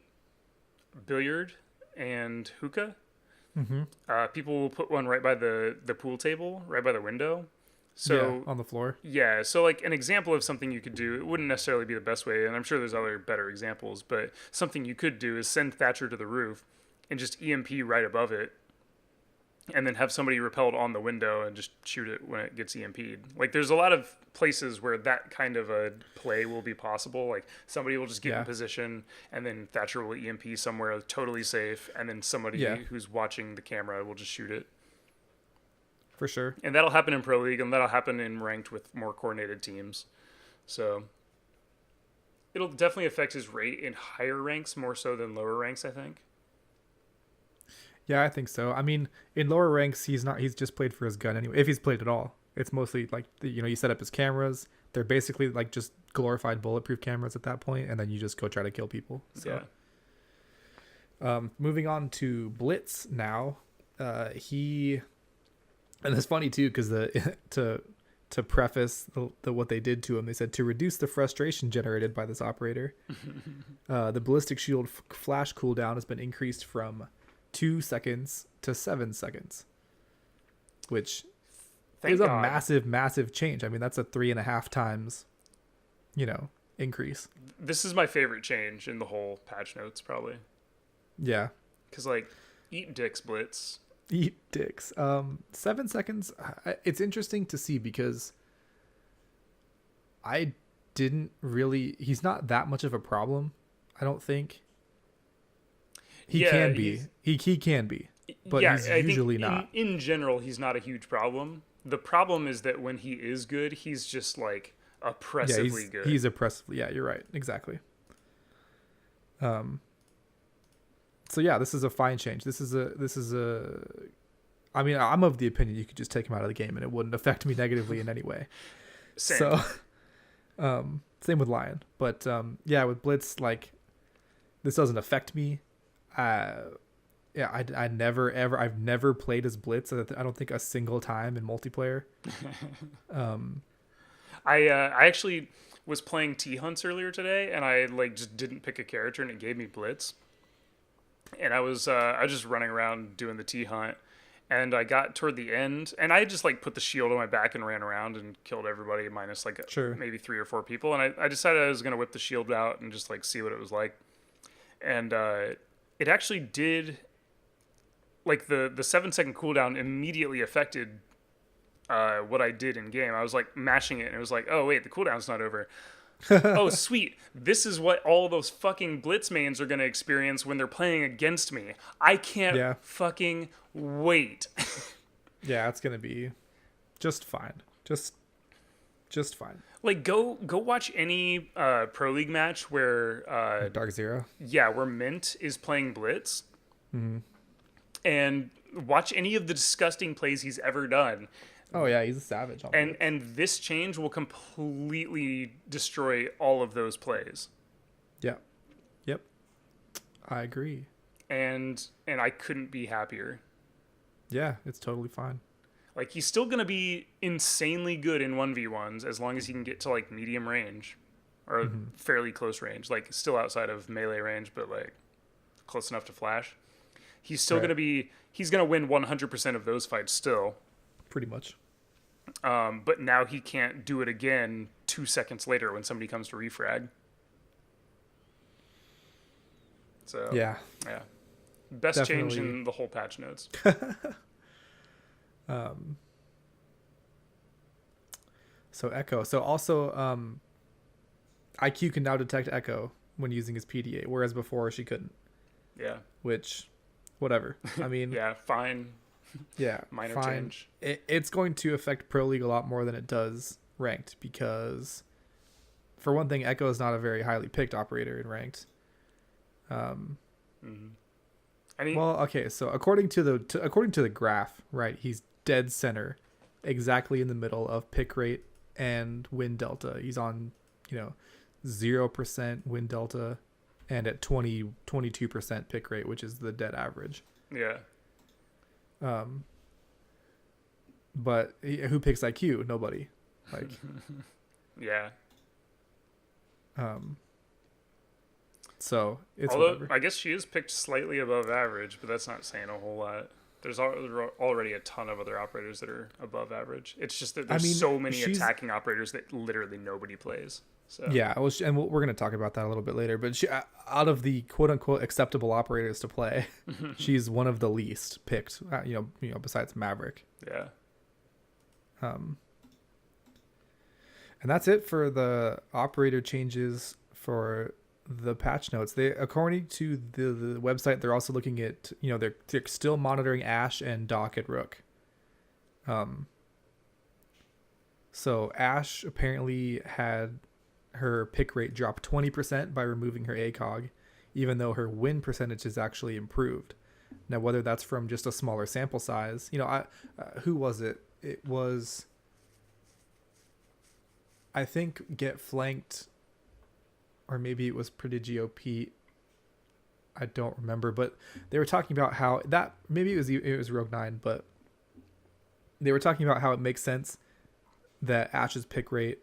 billiard and hookah, people will put one right by the pool table, right by the window. So on the floor. Yeah. So like an example of something you could do, it wouldn't necessarily be the best way, and I'm sure there's other better examples, but something you could do is send Thatcher to the roof and just EMP right above it, and then have somebody repelled on the window and just shoot it when it gets EMP'd. Like, there's a lot of places where that kind of a play will be possible. Like, somebody will just get in position, and then Thatcher will EMP somewhere totally safe, and then somebody who's watching the camera will just shoot it. For sure. And that'll happen in Pro League, and that'll happen in ranked with more coordinated teams. So it'll definitely affect his rate in higher ranks more so than lower ranks, I think. Yeah, I think so. I mean, in lower ranks, he's just played for his gun anyway. If he's played at all, it's mostly like, you set up his cameras. They're basically like just glorified bulletproof cameras at that point, and then you just go try to kill people. So, moving on to Blitz now. And it's funny too, because to preface the what they did to him, they said to reduce the frustration generated by this operator, the ballistic shield flash cooldown has been increased from 2 seconds to 7 seconds, which is a massive change. I mean, that's a 3.5 times, increase. This is my favorite change in the whole patch notes, probably. Yeah. Because, like, eat dicks, Blitz. Eat dicks. 7 seconds. It's interesting to see because he's not that much of a problem, I don't think. He can be, but he's usually not. In general, he's not a huge problem. The problem is that when he is good, he's just like oppressively good. He's oppressively. Yeah, you're right. Exactly. So yeah, this is a fine change. I mean, I'm of the opinion you could just take him out of the game and it wouldn't affect me negatively in any way. Same. So, same with Lion, but yeah, with Blitz, like, this doesn't affect me. I've never played as Blitz. I don't think a single time in multiplayer. I actually was playing T-Hunts earlier today, and I just didn't pick a character, and it gave me Blitz. And I was just running around doing the T-Hunt, and I got toward the end, and I just put the shield on my back and ran around and killed everybody minus maybe 3 or 4 people. And I decided I was gonna whip the shield out and just see what it was like. And it actually did, the 7-second cooldown immediately affected what I did in game. I was mashing it, and it was oh wait, the cooldown's not over. Oh sweet, this is what all those fucking Blitz mains are gonna experience when they're playing against me. I can't fucking wait. Yeah, it's gonna be just fine. Just fine. Go watch any Pro League match where Dark Zero. Yeah, where Mint is playing Blitz, and watch any of the disgusting plays he's ever done. Oh yeah, he's a savage. And this change will completely destroy all of those plays. Yeah. Yep. I agree. And I couldn't be happier. Yeah, it's totally fine. He's still going to be insanely good in 1v1s as long as he can get to medium range or fairly close range, still outside of melee range, but close enough to flash. He's still he's going to win 100% of those fights still. Pretty much. But now he can't do it again 2 seconds later when somebody comes to refrag. So yeah. Best Definitely. Change in the whole patch notes. So Echo. So also, IQ can now detect Echo when using his PDA, whereas before she couldn't. Yeah. Which, whatever. I mean, yeah, fine. yeah, Minor fine. change. It's going to affect Pro League a lot more than it does ranked because, for one thing, Echo is not a very highly picked operator in ranked. Well, okay, so according to the graph, right, he's dead center, exactly in the middle of pick rate and win delta. He's on, 0% win delta and at 22% pick rate, which is the dead average. Yeah. But who picks IQ? Nobody. Like, yeah. So it's Although whatever. I guess she is picked slightly above average, but that's not saying a whole lot. There's already a ton of other operators that are above average. It's just that there's so many attacking operators that literally nobody plays. So. Yeah, and we're going to talk about that a little bit later. But she, out of the quote unquote acceptable operators to play, she's one of the least picked. Besides Maverick. Yeah. And that's it for the operator changes for the patch notes. They, according to the website, they're also looking at, they're still monitoring Ashe and Doc and Rook. So Ashe apparently had her pick rate drop 20% by removing her ACOG, even though her win percentage is actually improved. Now, whether that's from just a smaller sample size, who was it? It was, I think, Get Flanked, or maybe it was Prodigio Pete. I don't remember, but they were talking about how that, maybe it was Rogue 9, but they were talking about how it makes sense that Ashe's pick rate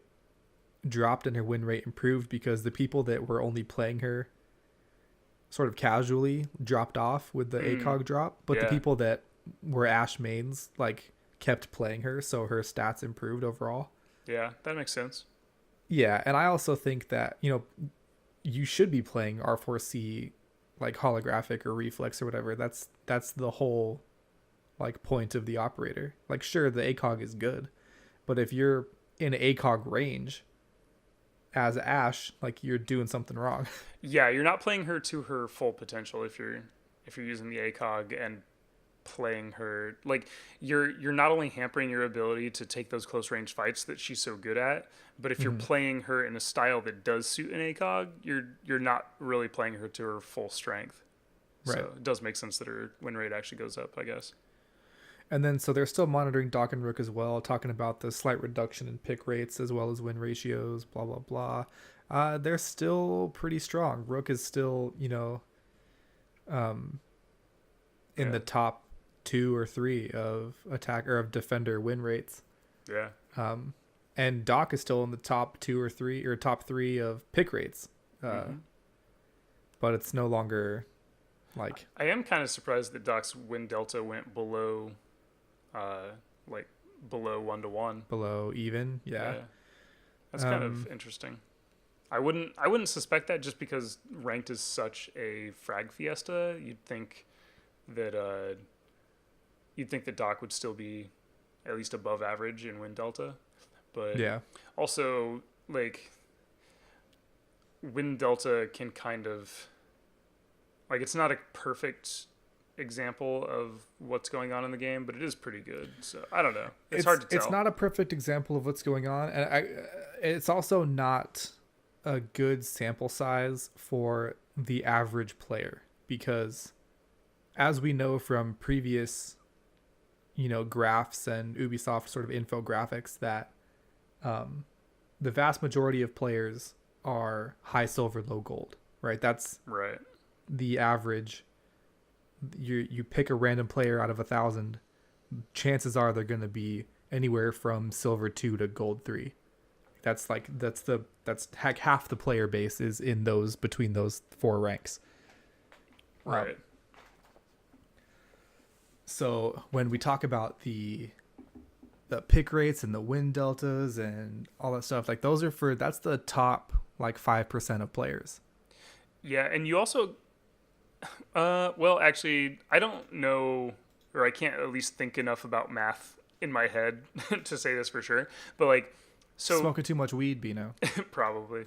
dropped and her win rate improved because the people that were only playing her sort of casually dropped off with the ACOG drop, but the people that were Ashe mains kept playing her, so her stats improved overall. Yeah, that makes sense. Yeah, and I also think that, you should be playing R4C holographic or reflex or whatever. That's the whole point of the operator. Sure, the ACOG is good, but if you're in ACOG range as Ashe, you're doing something wrong. Yeah, you're not playing her to her full potential if you're using the ACOG and playing her. You're not only hampering your ability to take those close range fights that she's so good at, but if you're playing her in a style that does suit an ACOG, you're not really playing her to her full strength. Right. So it does make sense that her win rate actually goes up, I guess. And then, so they're still monitoring Doc and Rook as well, talking about the slight reduction in pick rates as well as win ratios, blah, blah, blah. They're still pretty strong. Rook is still, in the top 2 or 3 of attack or of defender win rates. Yeah. And Doc is still in the top 2 or 3 or top 3 of pick rates. But it's no longer I am kind of surprised that Doc's win delta went below below 1-to-1. Below even, yeah. That's kind of interesting. I wouldn't suspect that just because ranked is such a frag fiesta. You'd think that Doc would still be at least above average in win delta, but also win delta can kind of it's not a perfect example of what's going on in the game, but it is pretty good. So I don't know. It's hard to tell. It's not a perfect example of what's going on, and it's also not a good sample size for the average player because, as we know from previous, graphs and Ubisoft sort of infographics, that the vast majority of players are high silver, low gold. Right. That's right. The average. You pick a random player out of 1,000, chances are they're going to be anywhere from silver 2 to gold 3. That's half the player base is in those, between those 4 ranks. Right. So when we talk about the pick rates and the win deltas and all that stuff, that's the top 5% of players. Yeah, and you also well, actually, I don't know, or I can't at least think enough about math in my head to say this for sure. But So Smoking too much weed, Bino. probably,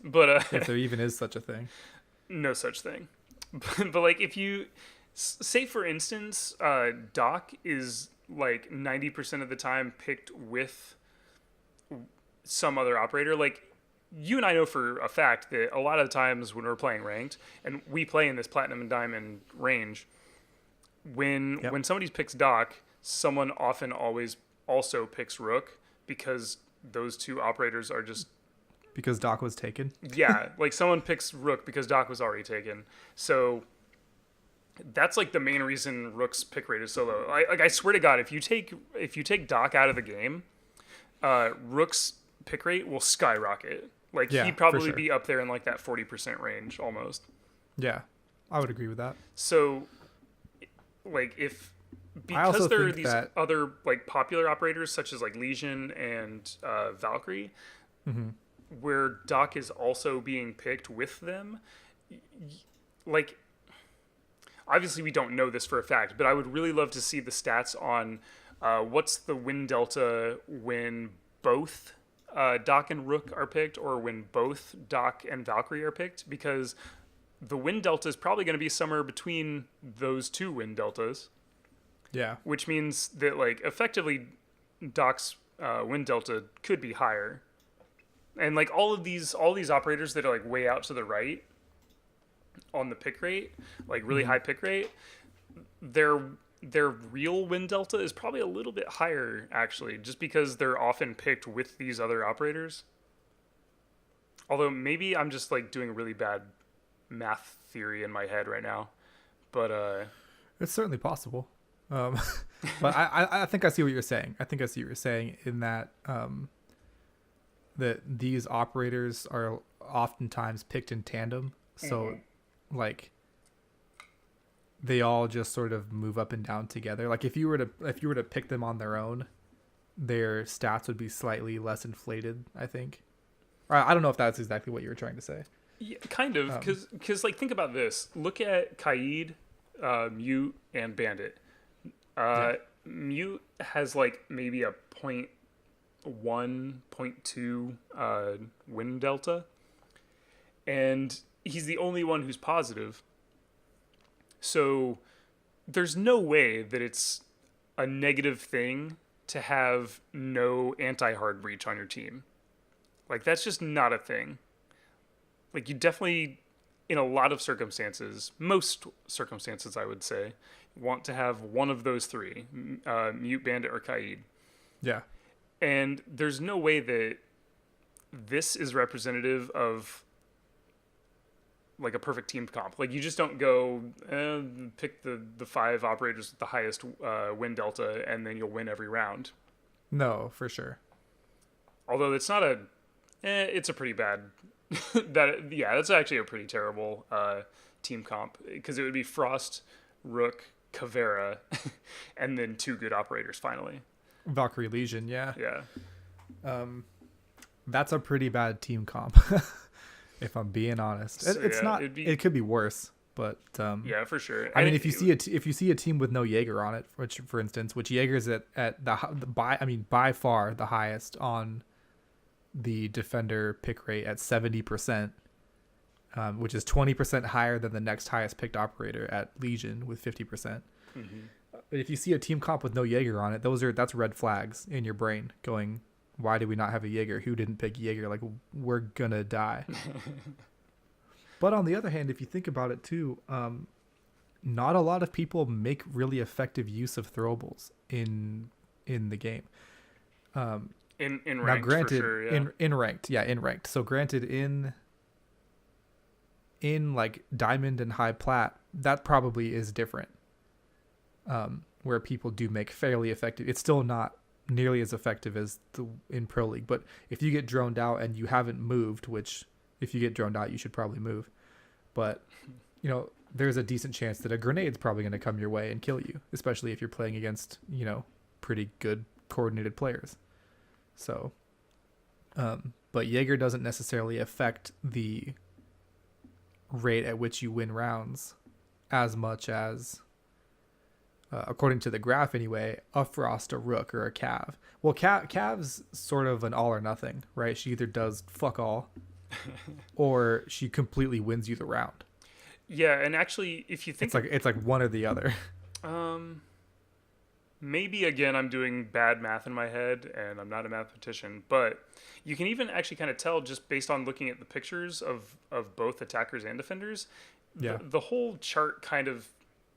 but If there even is such a thing. no such thing. But like if you say for instance, Doc is like 90% of the time picked with some other operator. Like you and I know for a fact that a lot of the times when we're playing ranked, and we play in this platinum and diamond range, when somebody picks Doc, someone often always also picks Rook because those two operators are just Because Doc was taken. yeah, like someone picks Rook because Doc was already taken. So that's like the main reason Rook's pick rate is so low. I swear to God, if you take Doc out of the game, Rook's pick rate will skyrocket. Like Yeah, he'd probably for sure. be up there in like that 40% range almost. Yeah, I would agree with that. So, like if I also because there are think these that- other like popular operators such as like Legion and Valkyrie, where Doc is also being picked with them, like obviously we don't know this for a fact, but I would really love to see the stats on what's the win delta when both Doc and Rook are picked, or when both Doc and Valkyrie are picked, because the win delta is probably going to be somewhere between those two win deltas, Yeah. which means that like effectively Doc's win delta could be higher. And like all these operators that are like way out to the right on the pick rate, like really high pick rate, their real win delta is probably a little bit higher actually, just because they're often picked with these other operators. Although maybe I'm just like doing really bad math theory in my head right now, but It's certainly possible. But I think I see what you're saying. I think I see what you're saying in that that these operators are oftentimes picked in tandem. So like they all just sort of move up and down together. Like if you were to pick them on their own, their stats would be slightly less inflated, I think. I don't know if that's exactly what you were trying to say. yeah, kind of, because like think about this. Look at Kaid, Mute, and Bandit. Mute has like maybe a 0.1, 0.2 win delta, and he's the only one who's positive. So there's no way that it's a negative thing to have no anti-hard breach on your team. Like that's just not a thing. Like you definitely, in a lot of circumstances, most circumstances I would say, want to have one of those three, Mute, Bandit, or Kaid. Yeah. And there's no way that this is representative of like a perfect team comp. Like you just don't go pick the 5 operators with the highest win delta and then you'll win every round. No, for sure. Although it's not it's a pretty bad that's actually a pretty terrible team comp, because it would be Frost, Rook, Kavera, and then 2 good operators finally. Valkyrie Legion, yeah. Yeah. That's a pretty bad team comp, if I'm being honest. So, It's not. It could be worse, but yeah, for sure. I mean, if you see a team with no Jaeger on it, which for instance, which Jaeger's at by far the highest on the defender pick rate at 70%, which is 20% higher than the next highest picked operator at Legion with 50%. But if you see a team comp with no Jaeger on it, that's red flags in your brain going, why do we not have a Jaeger? Who didn't pick Jaeger? Like, we're gonna die. But on the other hand, if you think about it too, not a lot of people make really effective use of throwables in the game. in ranked, Now, granted, for sure, yeah. in ranked. So granted, in like diamond and high plat, that probably is different. Where people do make fairly effective. It's still not nearly as effective as in Pro League. But if you get droned out and you haven't moved, which if you get droned out, you should probably move. But, there's a decent chance that a grenade's probably going to come your way and kill you, especially if you're playing against, pretty good coordinated players. So, but Jaeger doesn't necessarily affect the rate at which you win rounds as much as according to the graph anyway, a Frost, a Rook, or a Cav. Well, Cav's sort of an all or nothing, right? She either does fuck all, or she completely wins you the round. Yeah, and actually, if you think it's like one or the other. Maybe again I'm doing bad math in my head, and I'm not a mathematician, but you can even actually kind of tell just based on looking at the pictures of both attackers and defenders. Yeah. The whole chart kind of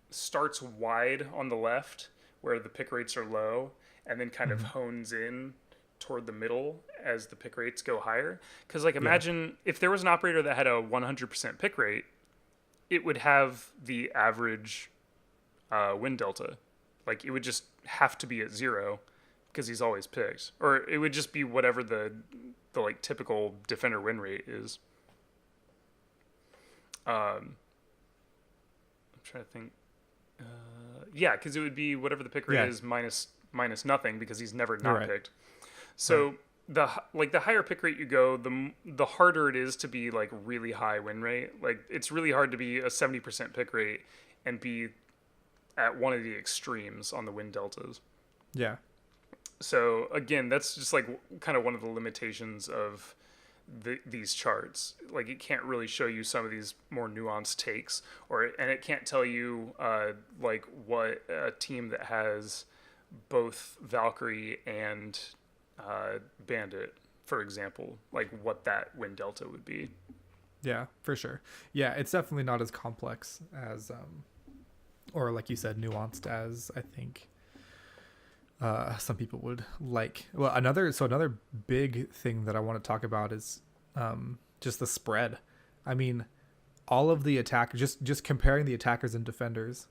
starts wide on the left where the pick rates are low, and then kind of hones in toward the middle as the pick rates go higher. Because like imagine if there was an operator that had a 100% pick rate, it would have the average win delta. Like it would just have to be at 0 because he's always picked, or it would just be whatever the like typical defender win rate is. I'm trying to think. Yeah, because it would be whatever the pick rate is minus nothing because he's never not picked. So the higher pick rate you go, the harder it is to be like really high win rate. Like it's really hard to be a 70% pick rate and be at one of the extremes on the win deltas. Yeah. So again, that's just like kind of one of the limitations of these charts. Like it can't really show you some of these more nuanced takes, and it can't tell you like what a team that has both Valkyrie and Bandit, for example, like what that win delta would be. Yeah, for sure. Yeah, it's definitely not as complex as or like you said, nuanced as I think some people would like. Well, another big thing that I want to talk about is just the spread. I mean, all of the attackers, just comparing the attackers and defenders.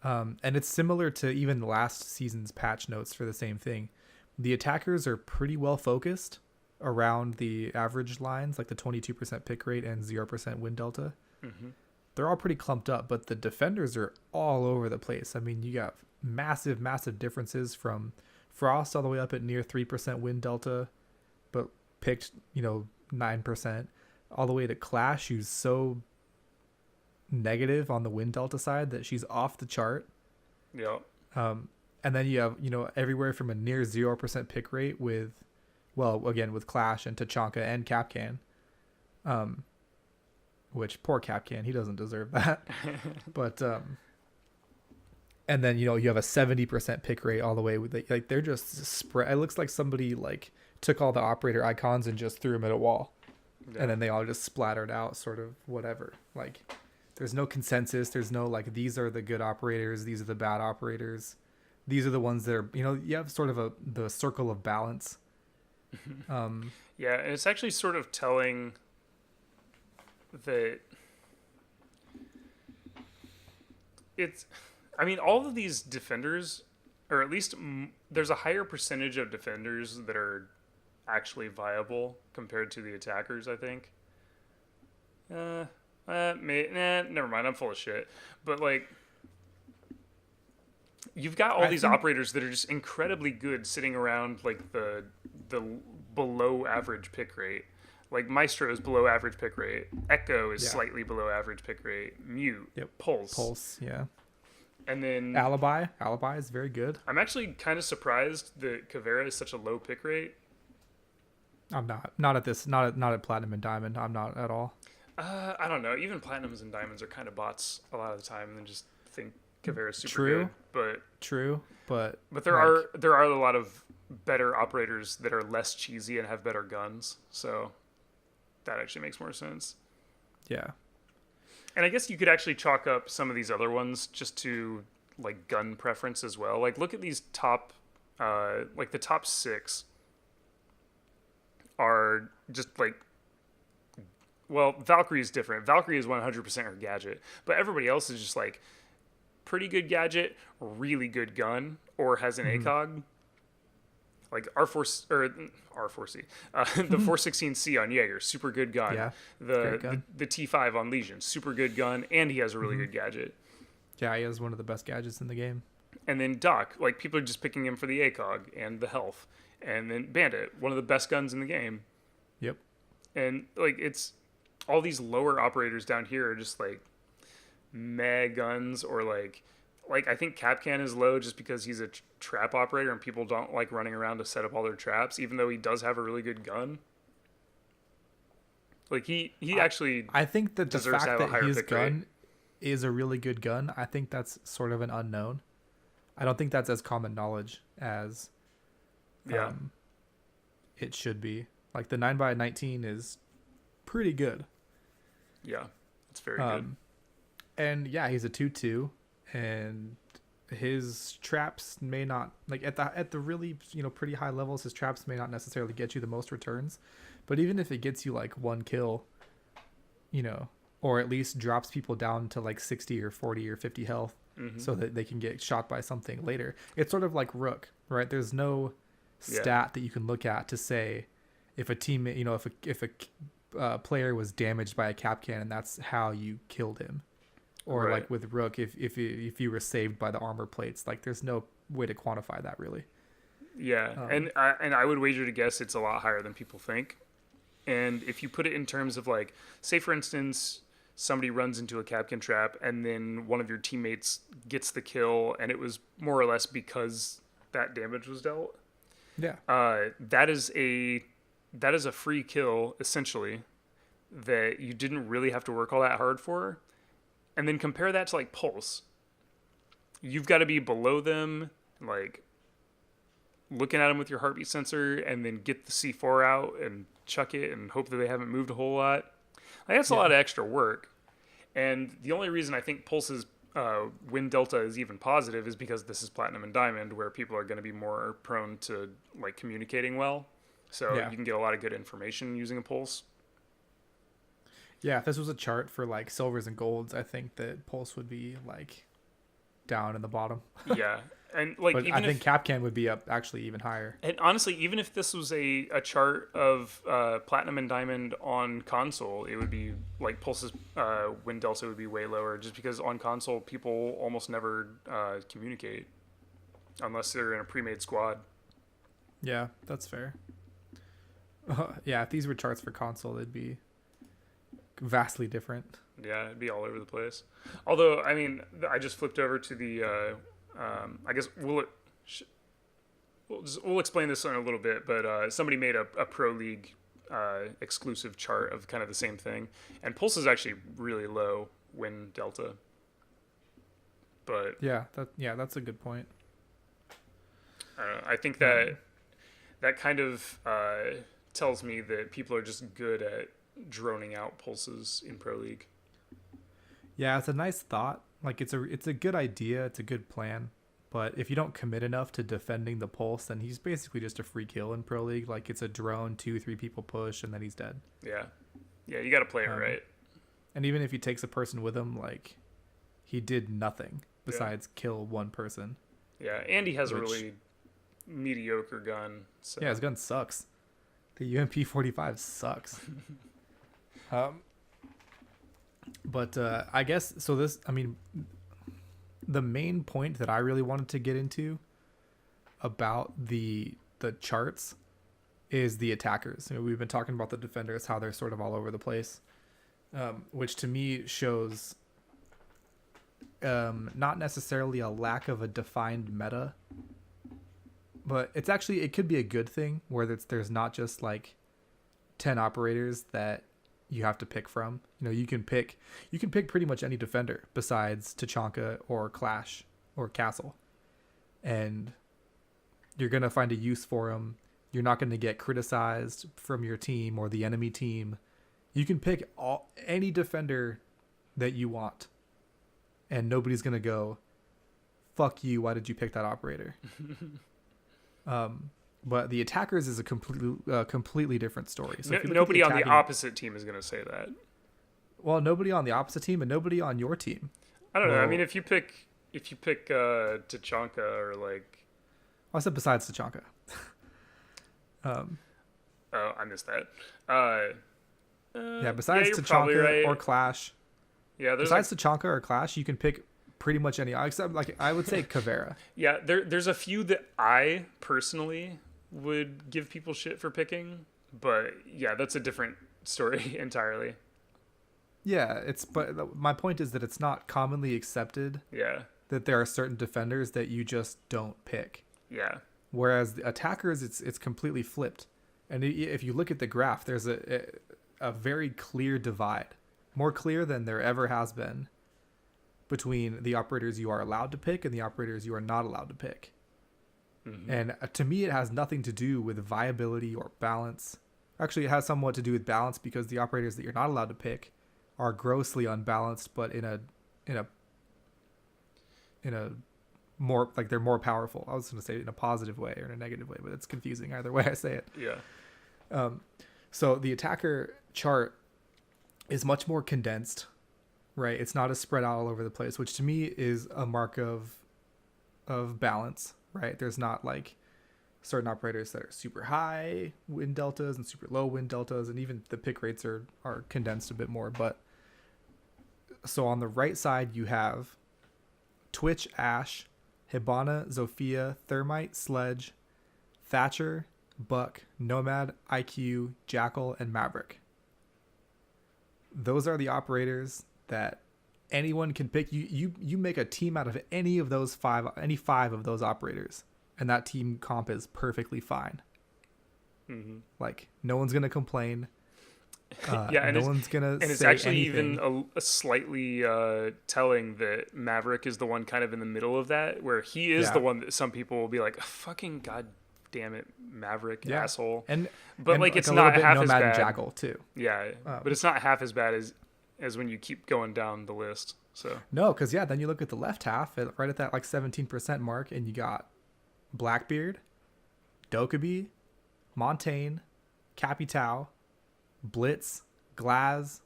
And it's similar to even last season's patch notes for the same thing. The attackers are pretty well focused around the average lines, like the 22% pick rate and 0% win delta. Mm-hmm. They're all pretty clumped up, but the defenders are all over the place. I mean, you got massive differences from Frost all the way up at near 3% win delta, but picked, 9%, all the way to Clash, who's so negative on the win delta side that she's off the chart. Yeah. And then you have, everywhere from a near 0% pick rate with Clash and Tachanka and Capcan. Which poor Capcan, he doesn't deserve that. But and then you have a 70% pick rate all the way with like they're just spread. It looks like somebody like took all the operator icons and just threw them at a wall, and then they all just splattered out, sort of whatever. Like there's no consensus. There's no like these are the good operators, these are the bad operators, these are the ones that are you have sort of the circle of balance. Yeah, and it's actually sort of telling that all of these defenders, or at least there's a higher percentage of defenders that are actually viable compared to the attackers, I think. Never mind, I'm full of shit. But like, you've got all these operators that are just incredibly good sitting around like the below average pick rate. Like Maestro is below average pick rate. Echo is slightly below average pick rate. Mute. Yep. Pulse. Yeah. And then Alibi is very good. I'm actually kind of surprised that Caveira is such a low pick rate. I'm not at Platinum and Diamond. I'm not at all. I don't know. Even Platinums and Diamonds are kind of bots a lot of the time, and just think Caveira is super good. But there are a lot of better operators that are less cheesy and have better guns. So that actually makes more sense. Yeah. And I guess you could actually chalk up some of these other ones just to like gun preference as well. Like look at these top, like the top 6 are just like, well, Valkyrie is different. Valkyrie is 100% her gadget, but everybody else is just like pretty good gadget, really good gun, or has an ACOG. Like R4C, the 416C on Jaeger, super good gun. Yeah, the T5 on Legion, super good gun, and he has a really good gadget. Yeah, he has one of the best gadgets in the game. And then Doc, like people are just picking him for the ACOG and the health. And then Bandit, one of the best guns in the game. Yep. And like it's all these lower operators down here are just like meh guns or like like I think Capcan is low just because he's a trap operator and people don't like running around to set up all their traps, even though he does have a really good gun. Like he actually I think that the deserves to fact have a that higher his pick gun rate. is a really good gun, I think that's sort of an unknown. I don't think that's as common knowledge as Yeah. it should be. Like the 9x19 is pretty good. Yeah. It's very good. And yeah, he's a 2-2, and his traps may not, like at the really, pretty high levels, his traps may not necessarily get you the most returns, but even if it gets you like one kill, or at least drops people down to like 60 or 40 or 50 health, so that they can get shot by something later. It's sort of like Rook, right? There's no stat that you can look at to say if a teammate, if a player was damaged by a cap cannon, that's how you killed him. Or Right. like with Rook, if you were saved by the armor plates, like there's no way to quantify that really. Yeah, and I would wager to guess it's a lot higher than people think. And if you put it in terms of like, say for instance, somebody runs into a Capcan trap and then one of your teammates gets the kill, and it was more or less because that damage was dealt. Yeah. That is a free kill essentially that you didn't really have to work all that hard for. And then compare that to like Pulse. You've got to be below them, like looking at them with your heartbeat sensor, and then get the C4 out and chuck it and hope that they haven't moved a whole lot. Like, that's a lot of extra work. And the only reason I think Pulse's win delta is even positive is because this is Platinum and Diamond, where people are going to be more prone to like communicating well. So you can get a lot of good information using a Pulse. Yeah, if this was a chart for like silvers and golds, I think that Pulse would be like down in the bottom. Yeah. And like, but even I think Capcan would be up actually even higher. And honestly, even if this was a chart of Platinum and Diamond on console, it would be like Pulse's win delta would be way lower, just because on console people almost never communicate unless they're in a pre-made squad. Yeah, that's fair. Yeah, if these were charts for console, they'd be vastly different. Yeah, it'd be all over the place. Although, I mean, I just flipped over to the. I guess we'll explain this in a little bit, but somebody made a Pro League exclusive chart of kind of the same thing, and Pulse is actually really low win delta. But that's a good point. I think that kind of tells me that people are just good at droning out pulses in Pro League. Yeah, it's a nice thought. Like it's a good idea, it's a good plan, but if you don't commit enough to defending the pulse, then he's basically just a free kill in Pro League. Like it's a drone, 2-3 people push, and then he's dead. Yeah, you got to play it right. And even if he takes a person with him, like he did nothing besides kill one person. Yeah, and he has a really mediocre gun. So. Yeah, his gun sucks. The UMP-45 sucks. But I guess so. The main point that I really wanted to get into about the charts is the attackers. We've been talking about the defenders, how they're sort of all over the place, which to me shows not necessarily a lack of a defined meta, but it could be a good thing where there's not just like 10 operators that you have to pick from. You can pick pretty much any defender besides Tachanka or Clash or Castle, and you're gonna find a use for them. You're not going to get criticized from your team or the enemy team. You can pick any defender that you want, and nobody's gonna go, "Fuck you! Why did you pick that operator?" But the attackers is a completely different story. So nobody on the opposite team is going to say that. Well, nobody on the opposite team and nobody on your team. I don't know. I mean, if you pick Tachanka or like, I said besides Tachanka. Oh, I missed that. Besides Tachanka right. or Clash. Yeah, besides Tachanka or Clash, you can pick pretty much any, except like I would say Caveira. Yeah, there's a few that I personally would give people shit for picking, but yeah, that's a different story entirely. Yeah, but my point is that it's not commonly accepted. Yeah. that there are certain defenders that you just don't pick. Yeah. Whereas the attackers, it's completely flipped. And if you look at the graph, there's a very clear divide, more clear than there ever has been, between the operators you are allowed to pick and the operators you are not allowed to pick. Mm-hmm. And to me, it has nothing to do with viability or balance. Actually, it has somewhat to do with balance, because the operators that you're not allowed to pick are grossly unbalanced, but in a more, like, they're more powerful. I was going to say it in a positive way or in a negative way, but it's confusing either way I say it. Yeah. So the attacker chart is much more condensed, right? It's not as spread out all over the place, which to me is a mark of balance, right? There's not like certain operators that are super high win deltas and super low win deltas, and even the pick rates are condensed a bit more. But so on the right side, you have Twitch, Ash, Hibana, Zofia, Thermite, Sledge, Thatcher, Buck, Nomad, IQ, Jackal, and Maverick. Those are the operators that anyone can pick. You make a team out of any five of those operators, and that team comp is perfectly fine. Mm-hmm. Like, no one's gonna complain. And no one's gonna. And it's say actually anything. even a slightly telling that Maverick is the one kind of in the middle of that, where he is the one that some people will be like, "Fucking god damn it, Maverick, asshole." But like, it's not half as bad. And Jackal too. Yeah, but it's not half as bad as when you keep going down the list. So no, because then you look at the left half, right at that like 17% mark, and you got Blackbeard, Dokkaebi, Montaigne, Capitao, Blitz, Glaz,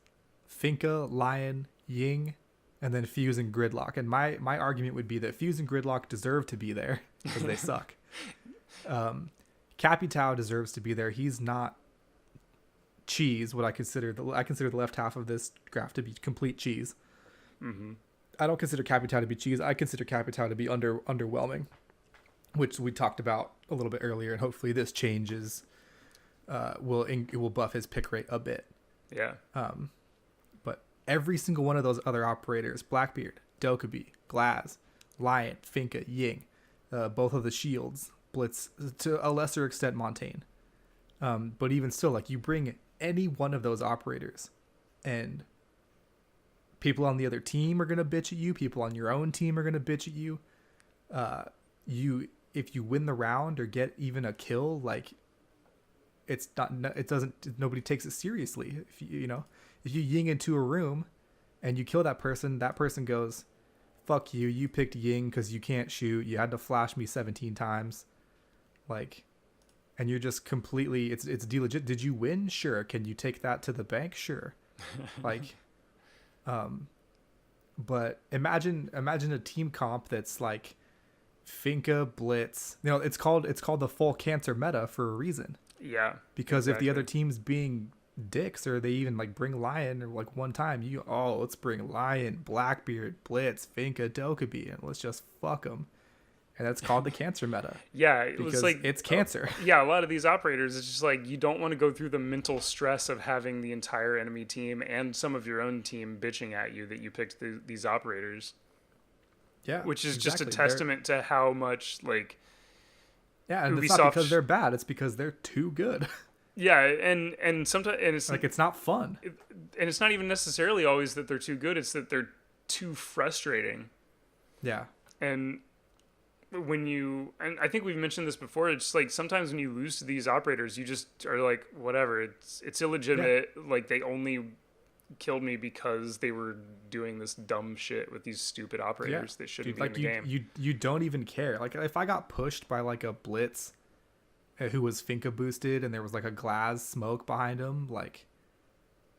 Finka, Lion, Ying, and then Fuse and Gridlock. And my argument would be that Fuse and Gridlock deserve to be there because they suck. Capitao deserves to be there. He's not cheese. What I consider the left half of this graph to be complete cheese. Mm-hmm. I don't consider Capitao to be cheese. I consider Capitao to be underwhelming, which we talked about a little bit earlier, and hopefully this changes. It will buff his pick rate a bit. Yeah. But every single one of those other operators, Blackbeard, Dokkaebi, Glaz, Lion, Finka, Ying, both of the shields, Blitz, to a lesser extent Montaigne. But even still, like, you bring any one of those operators, and people on the other team are gonna bitch at you. People on your own team are gonna bitch at you. If you win the round or get even a kill, like, nobody takes it seriously. If you Ying into a room and you kill that person goes, "Fuck you, you picked Ying because you can't shoot, you had to flash me 17 times." Like, and you're just completely, it's delegit. Did you win? Sure. Can you take that to the bank? Sure. Like, but imagine a team comp that's like Finka, Blitz. It's called the full cancer meta for a reason. Yeah. Because exactly. If the other team's being dicks, or they even like bring Lion, or like one time let's bring Lion, Blackbeard, Blitz, Finka, Dokkaebi, and let's just fuck them. And that's called the cancer meta. Yeah, because it's cancer. Yeah, a lot of these operators, it's just like, you don't want to go through the mental stress of having the entire enemy team and some of your own team bitching at you that you picked these operators. Yeah, which is exactly. Just a testament to how much, like, yeah, and Ubisoft, it's not because they're bad; it's because they're too good. Yeah, and sometimes, and it's like, it's not fun, and it's not even necessarily always that they're too good; it's that they're too frustrating. Yeah, and I think we've mentioned this before, it's like, sometimes when you lose to these operators, you just are like, whatever, it's illegitimate. Yeah. Like, they only killed me because they were doing this dumb shit with these stupid operators that shouldn't be in the game. You don't even care. Like, if I got pushed by like a Blitz who was Finka boosted and there was like a Glaz smoke behind him, like,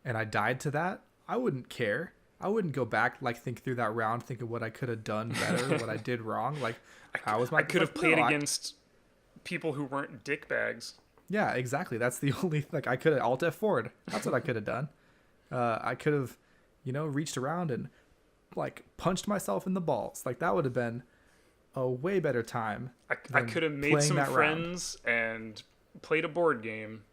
and I died to that, I wouldn't care. I wouldn't go back, like, think through that round, think of what I could have done better, what I did wrong. Like, I could have played against people who weren't dickbags. Yeah, exactly. That's the only, like, I could have Alt F4'd. That's what I could have done. I could have, reached around and, like, punched myself in the balls. Like, that would have been a way better time. I could have made some friends and played a board game.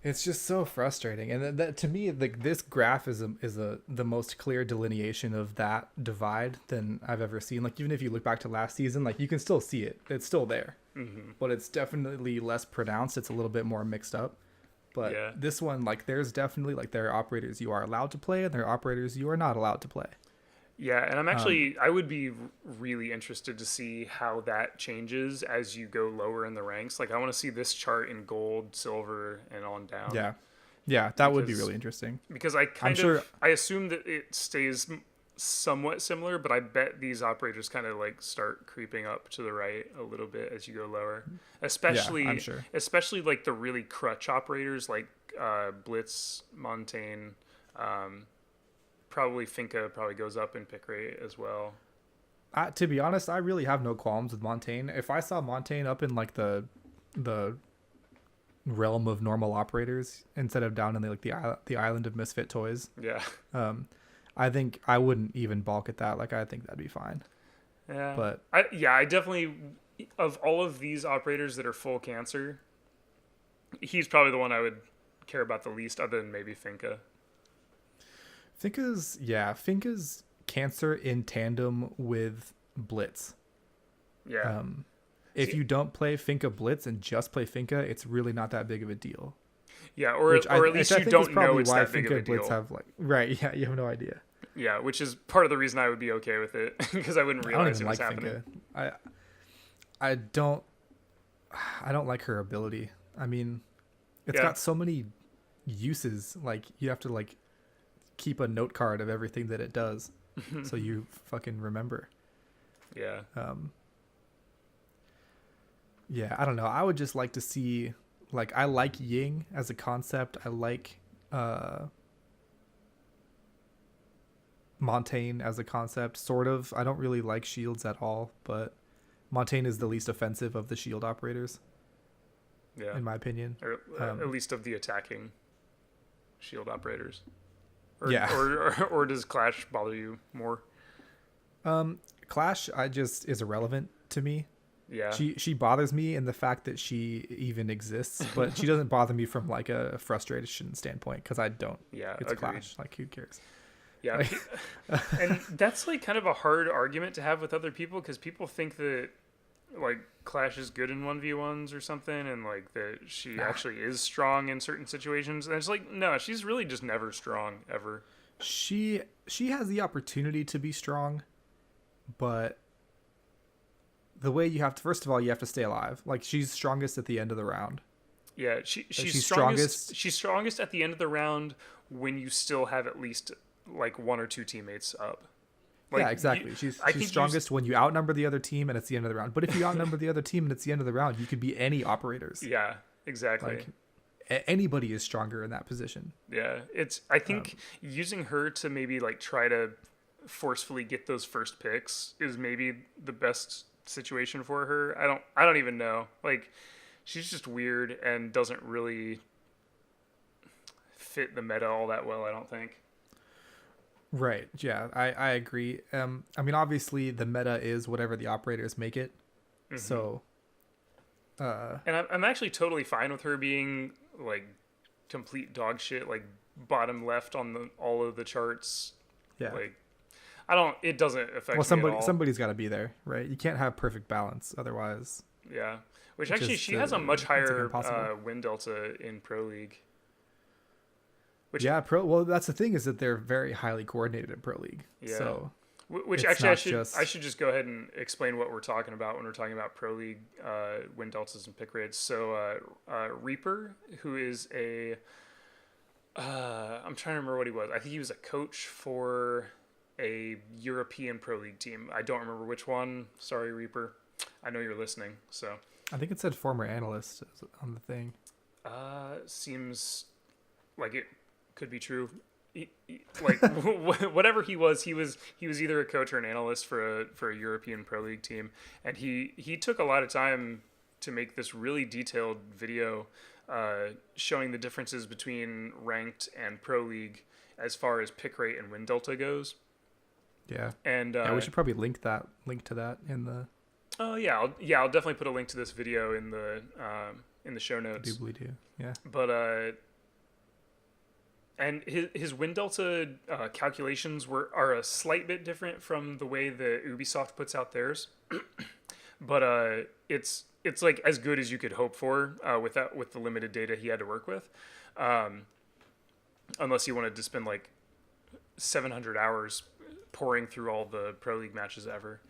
It's just so frustrating, and that to me, like this graph is the most clear delineation of that divide than I've ever seen. Like even if you look back to last season, like you can still see it; it's still there, but it's definitely less pronounced. It's a little bit more mixed up. But Yeah. this one, like, there's definitely like there are operators you are allowed to play, and there are operators you are not allowed to play. Yeah, and I would be really interested to see how that changes as you go lower in the ranks. Like, I want to see this chart in gold, silver, and on down. Yeah, yeah, that would be Because really interesting. because I I'm kind sure. of I assume that it stays somewhat similar, but I bet these operators kind of like start creeping up to the right a little bit as you go lower. Yeah, I'm sure. Especially like the really crutch operators like Blitz, Montaigne, probably Finca probably goes up in pick rate as well. To be honest, I really have no qualms with Montaigne. If I saw Montaigne up in like the realm of normal operators instead of down in the island of misfit toys, Yeah. I think I wouldn't even balk at that. Like I think that'd be fine. Yeah. But I definitely, of all of these operators that are full cancer, he's probably the one I would care about the least, other than maybe Finca. Finca's cancer in tandem with Blitz. Yeah. If you don't play Finca Blitz and just play Finca, it's really not that big of a deal. Yeah, or at least you don't know it's that big of a Finca Blitz deal. have right, yeah, you have no idea. Yeah, which is part of the reason I would be okay with it, because I wouldn't I don't realize even it was like happening. Finca. I don't like her ability. I mean, it's Yeah. got so many uses. Like you have to like keep a note card of everything that it does, so you fucking remember. Yeah. Yeah, I don't know. I would just like to see, like, I like Ying as a concept. I like Montaigne as a concept, sort of. I don't really like shields at all, but Montaigne is the least offensive of the shield operators, Yeah. in my opinion. Or at least of the attacking shield operators. Yeah. Or does Clash bother you more? Clash, is irrelevant to me. Yeah. She bothers me in the fact that she even exists, but she doesn't bother me from like a frustration standpoint because I don't. Yeah. It's Agreed. Clash. Like who cares? Yeah. Like, And that's like kind of a hard argument to have with other people, because people think that like Clash is good in 1v1s or something, and like that she actually is strong in certain situations. And it's like, no, she's really just never strong ever. she has the opportunity to be strong, but the way you have to, first of all, you have to stay alive. Like she's strongest at the end of the round. Yeah, she's she's strongest. She's strongest at the end of the round when you still have at least like one or two teammates up. Like, yeah, exactly. She's I think strongest when you outnumber the other team and it's the end of the round. But if you outnumber the other team and it's the end of the round, you could be any operators. Yeah, exactly. Like anybody is stronger in that position. Yeah, I think using her to maybe like try to forcefully get those first picks is maybe the best situation for her. I don't even know. Like she's just weird and doesn't really fit the meta all that well, I don't think. Right. Yeah, I agree. I mean, obviously the meta is whatever the operators make it. Mm-hmm. So and I'm actually totally fine with her being like complete dog shit, like bottom left on all of the charts. yeah. Like it doesn't affect Well, me at all. somebody's got to be there, right? You can't have perfect balance otherwise. Yeah. Which It's actually just, she has a much it's like higher impossible. win delta in Pro League. Which Yeah, well, that's the thing is that they're very highly coordinated in Pro League. Yeah. So Which it's actually not I should just go ahead and explain what we're talking about when we're talking about Pro League win deltas and pick rates. So Reaper, who is I'm trying to remember what he was. I think he was a coach for a European Pro League team. I don't remember which one. Sorry, Reaper. I know you're listening. So I think it said former analyst on the thing. seems like it could be true. Like whatever he was either a coach or an analyst for a European Pro League team, and he took a lot of time to make this really detailed video showing the differences between ranked and Pro League as far as pick rate and win delta goes. Yeah. And Yeah, we should probably link to that in the oh yeah, I'll definitely put a link to this video in the show notes. doobly-doo. Yeah. But And his win delta calculations are a slight bit different from the way that Ubisoft puts out theirs, but it's like as good as you could hope for with the limited data he had to work with, unless he wanted to spend like 700 hours pouring through all the Pro League matches ever.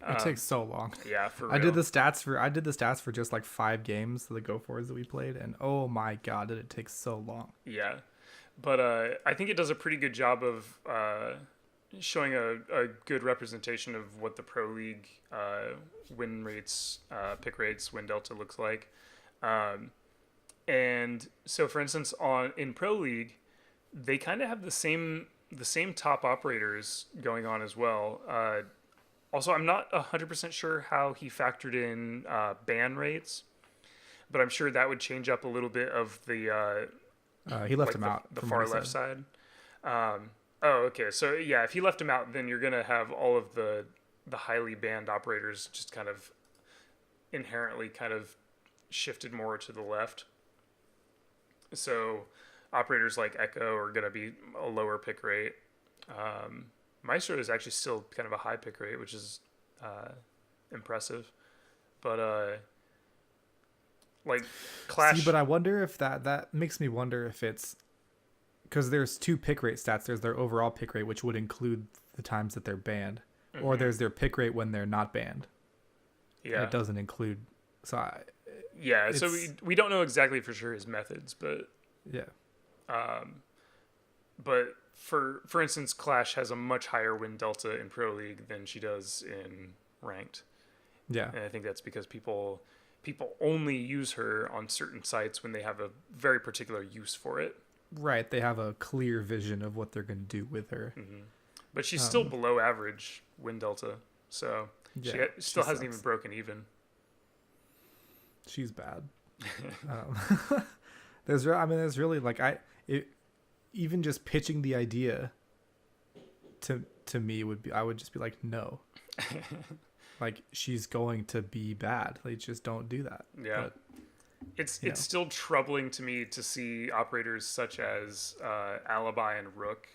It takes so long. Yeah, for real. I did the stats for just like 5 games, the Go Fours that we played, and oh my god, did it take so long. Yeah, but I think it does a pretty good job of showing a good representation of what the Pro League win rates, pick rates, win delta looks like. And so, for instance, in Pro League, they kind of have the same top operators going on as well. Also, I'm not 100% sure how he factored in ban rates, but I'm sure that would change up a little bit of the he left him out. The far left side. Okay. So yeah, if he left him out, then you're gonna have all of the highly banned operators just kind of inherently kind of shifted more to the left. So operators like Echo are gonna be a lower pick rate. Maestro is actually still kind of a high pick rate, which is impressive. But like Clash. See, but I wonder if that makes me wonder if it's because there's 2 pick rate stats. There's their overall pick rate, which would include the times that they're banned, or there's their pick rate when they're not banned. Yeah, it doesn't include. So so we don't know exactly for sure his methods, but yeah. But for instance, Clash has a much higher win delta in Pro League than she does in Ranked. Yeah, and I think that's because people only use her on certain sites when they have a very particular use for it. Right, they have a clear vision of what they're going to do with her. Mm-hmm. But she's still below average win delta, so she still hasn't even broken even. She's bad. There's really like even just pitching the idea to me I would just be like, no. Like, she's going to be bad. Like, just don't do that. Yeah. But, it's still troubling to me to see operators such as Alibi and Rook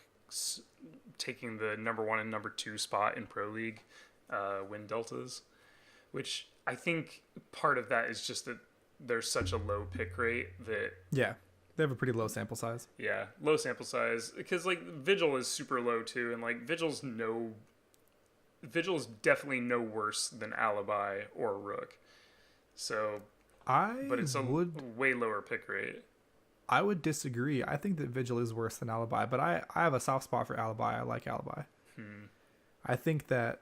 taking the number 1 and number 2 spot in Pro League win deltas, which I think part of that is just that there's such a low pick rate that... Yeah. They have a pretty low sample size. Yeah, low sample size. Because, like, Vigil is super low, too. And, like, Vigil's definitely no worse than Alibi or Rook. So, but it's a way lower pick rate. I would disagree. I think that Vigil is worse than Alibi, but I have a soft spot for Alibi. I like Alibi. I think that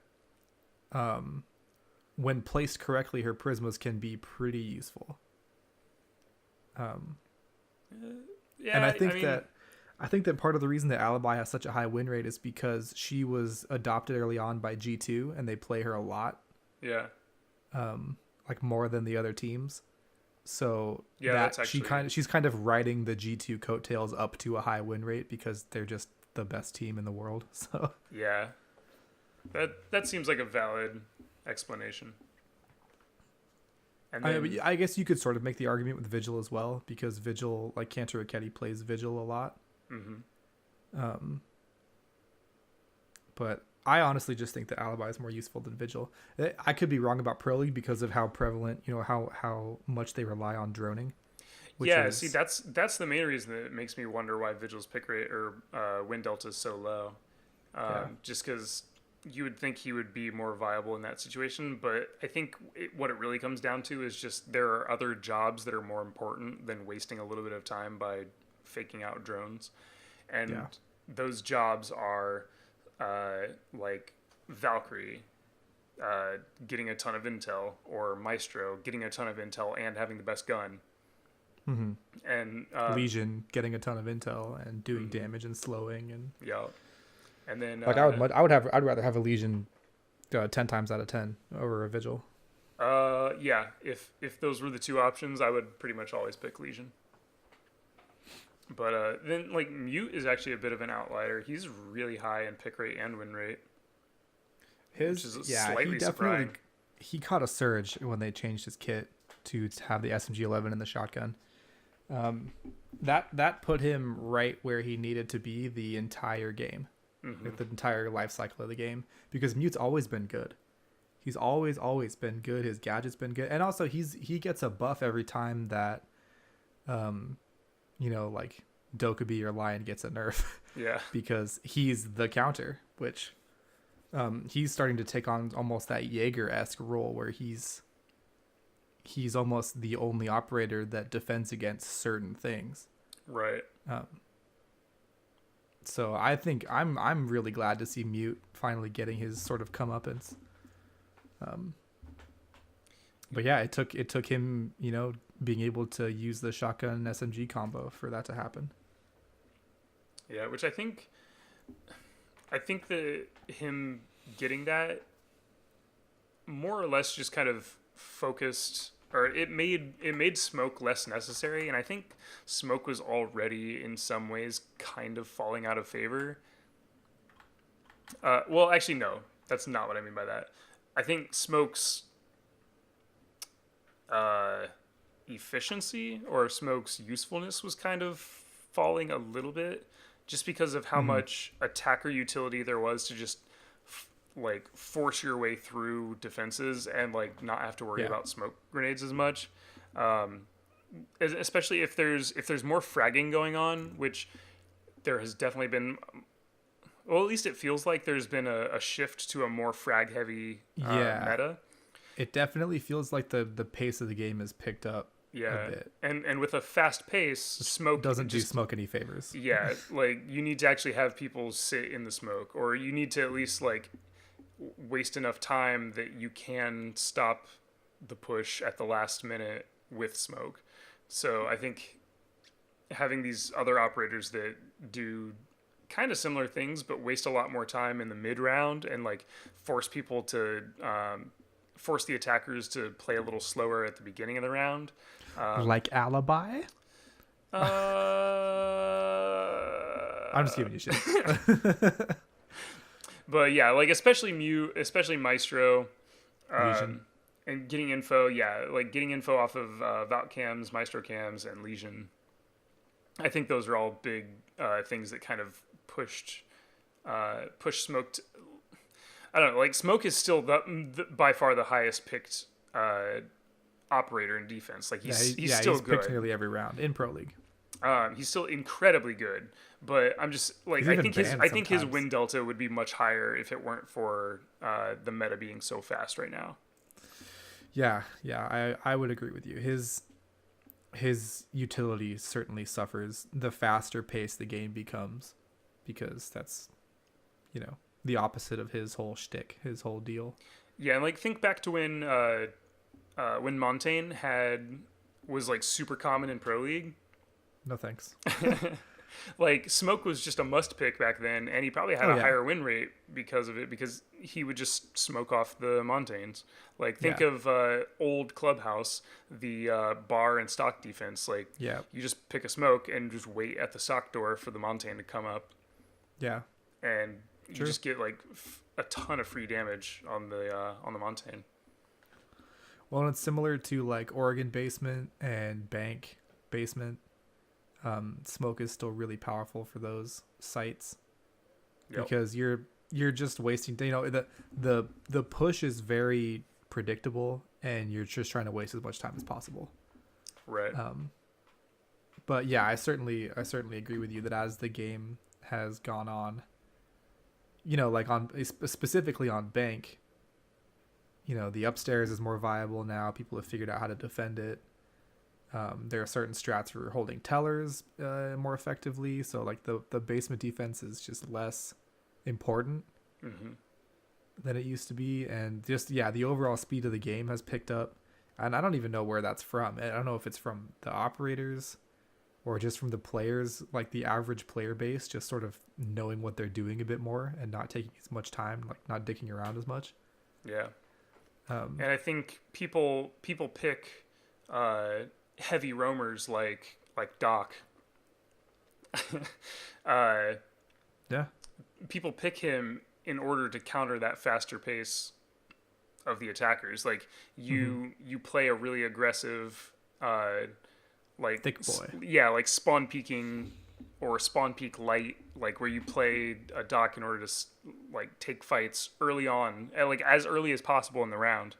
when placed correctly, her prismas can be pretty useful. Yeah, and I think that part of the reason that Alibi has such a high win rate is because she was adopted early on by G2 and they play her a lot. Yeah. Like more than the other teams. So yeah, that's actually... she's kind of riding the G2 coattails up to a high win rate because they're just the best team in the world. So yeah. That seems like a valid explanation. And then, I guess you could sort of make the argument with Vigil as well, because Vigil, like Kanto Raketti, plays Vigil a lot. Mm-hmm. But I honestly just think that Alibi is more useful than Vigil. I could be wrong about Pro League because of how prevalent, how much they rely on droning. See, that's the main reason that it makes me wonder why Vigil's pick rate or win delta is so low. Just because you would think he would be more viable in that situation, but I think what it really comes down to is just there are other jobs that are more important than wasting a little bit of time by faking out drones. And those jobs are like Valkyrie getting a ton of intel, or Maestro getting a ton of intel and having the best gun. Mm-hmm. And Legion getting a ton of intel and doing damage and slowing and and then like I'd rather have a Legion 10 times out of 10 over a Vigil. If those were the two options, I would pretty much always pick Legion. But then like Mute is actually a bit of an outlier. He's really high in pick rate and win rate. Which is slightly surprising. He caught a surge when they changed his kit to have the SMG-11 and the shotgun. That put him right where he needed to be the entire game, like the entire life cycle of the game, because Mute's always been good. He's always been good. His gadget's been good, and also he gets a buff every time that, like Dokkaebi or Lion gets a nerf. Yeah, because he's the counter, which he's starting to take on almost that Jaeger-esque role where he's almost the only operator that defends against certain things. Right. So I think I'm really glad to see Mute finally getting his sort of comeuppance. But yeah, it took him, being able to use the shotgun SMG combo for that to happen. Yeah, which I think that him getting that more or less just kind of focused, or it made smoke less necessary, and I think smoke was already in some ways kind of falling out of favor. Well, actually, no, that's not what I mean by that. I think smoke's efficiency or smoke's usefulness was kind of falling a little bit, just because of how much attacker utility there was to just force your way through defenses and not have to worry about smoke grenades as much. Especially if there's more fragging going on, which there has definitely been. Well, at least it feels like there's been a shift to a more frag heavy meta. It definitely feels like the pace of the game has picked up. Yeah, a bit. And with a fast pace, smoke doesn't do smoke any favors. Yeah, you need to actually have people sit in the smoke, or you need to at least waste enough time that you can stop the push at the last minute with smoke. So I think having these other operators that do kind of similar things but waste a lot more time in the mid round and force people to force the attackers to play a little slower at the beginning of the round. Like Alibi? I'm just giving you shit. But yeah, especially Mute, especially Maestro, and getting info. Yeah, getting info off of Vault cams, Maestro cams, and Legion. I think those are all big things that kind of pushed Smoke. I don't know. Smoke is still by far the highest picked operator in defense. He's still good. Picked nearly every round in Pro League. He's still incredibly good, but I'm just I think his win delta would be much higher if it weren't for the meta being so fast right now. Yeah, I would agree with you. His utility certainly suffers the faster pace the game becomes, because that's the opposite of his whole shtick, his whole deal. Yeah, and think back to when Montaigne was super common in Pro League. No thanks. Smoke was just a must pick back then, and he probably had a higher win rate because of it, because he would just smoke off the Montaignes. Think of old Clubhouse, the bar and stock defense. You just pick a smoke and just wait at the stock door for the Montaigne to come up. Yeah. And you just get a ton of free damage on the Montaigne. Well, it's similar to Oregon basement and bank basement. Smoke is still really powerful for those sites, because you're just wasting. The push is very predictable, and you're just trying to waste as much time as possible. Right. But yeah, I certainly agree with you that as the game has gone on, specifically on bank, the upstairs is more viable now. People have figured out how to defend it. There are certain strats for holding tellers more effectively, so the basement defense is just less important than it used to be, and the overall speed of the game has picked up, and I don't even know where that's from. I don't know if it's from the operators or just from the players, the average player base just sort of knowing what they're doing a bit more and not taking as much time, not dicking around as much. Yeah. And I think people pick heavy roamers like Doc. People pick him in order to counter that faster pace of the attackers. You play a really aggressive like Thick boy. like spawn peaking or spawn peak light, like where you play a dock in order to like take fights early on, like as early as possible in the round.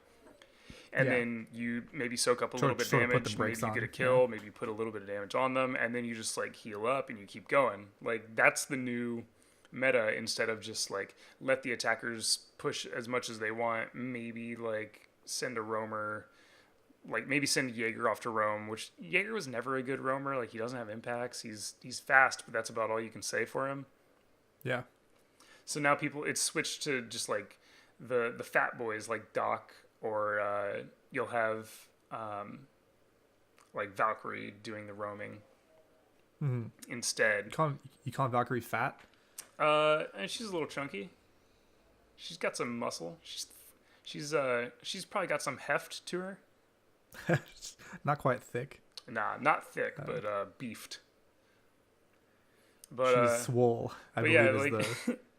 And then you maybe soak up a little bit of damage, maybe you get a kill, maybe you put a little bit of damage on them, and then you just like heal up and you keep going. Like that's the new meta, instead of just like let the attackers push as much as they want, maybe like send a roamer, like maybe send Jaeger off to roam, which Jaeger was never a good roamer. Like he doesn't have impacts. He's fast, but that's about all you can say for him. Yeah. So now it's switched to just like the fat boys like Doc, or you'll have like Valkyrie doing the roaming instead. You call Valkyrie fat? And she's a little chunky. She's got some muscle. She's probably got some heft to her. Not quite thick. Nah, not thick, but beefed. But she's swole, I believe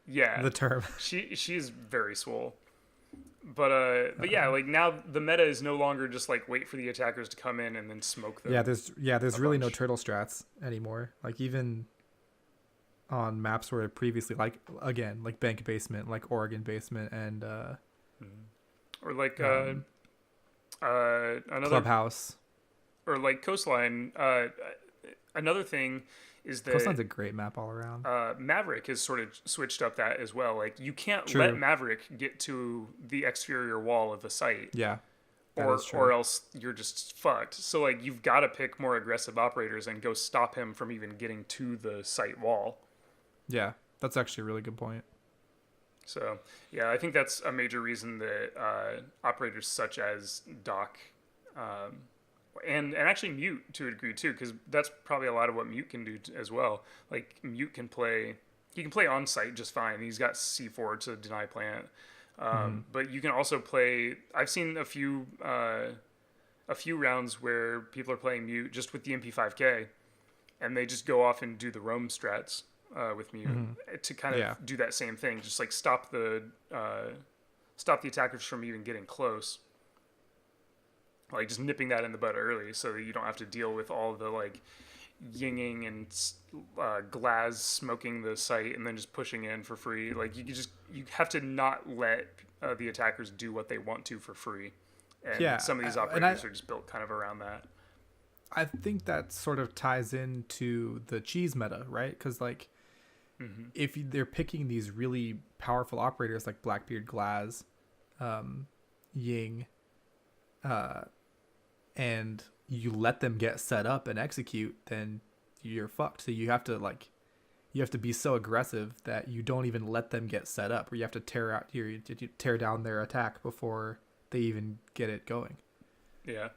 is the term. She's very swole. But yeah, like now the meta is no longer just like wait for the attackers to come in and then smoke them. There's really no turtle strats anymore. Like even on maps where previously, like again, like Bank Basement, like Oregon Basement, and or like another Clubhouse, or like Coastline. Another thing is that Coastline's a great map all around. Maverick has sort of switched up that as well. Like you can't let Maverick get to the exterior wall of the site. Yeah. Or else you're just fucked. So like you've got to pick more aggressive operators and go stop him from even getting to the site wall. Yeah, that's actually a really good point. So yeah, I think that's a major reason that operators such as Doc and actually Mute to a degree too, because that's probably a lot of what Mute can do as well. Like Mute can play on site just fine. He's got C4 to deny plant, but you can also play. I've seen a few rounds where people are playing Mute just with the MP5K, and they just go off and do the roam strats with Mute to kind of do that same thing. Just like stop the attackers from even getting close. Like just nipping that in the bud early, so that you don't have to deal with all the like yinging and Glaz smoking the site and then just pushing in for free. Like you have to not let the attackers do what they want to for free. And some of these operators are just built kind of around that. I think that sort of ties into the cheese meta, right? Because like if they're picking these really powerful operators like Blackbeard, Glaz, Ying, and you let them get set up and execute, then you're fucked. So you have to be so aggressive that you don't even let them get set up, or you have to tear down their attack before they even get it going. Yeah.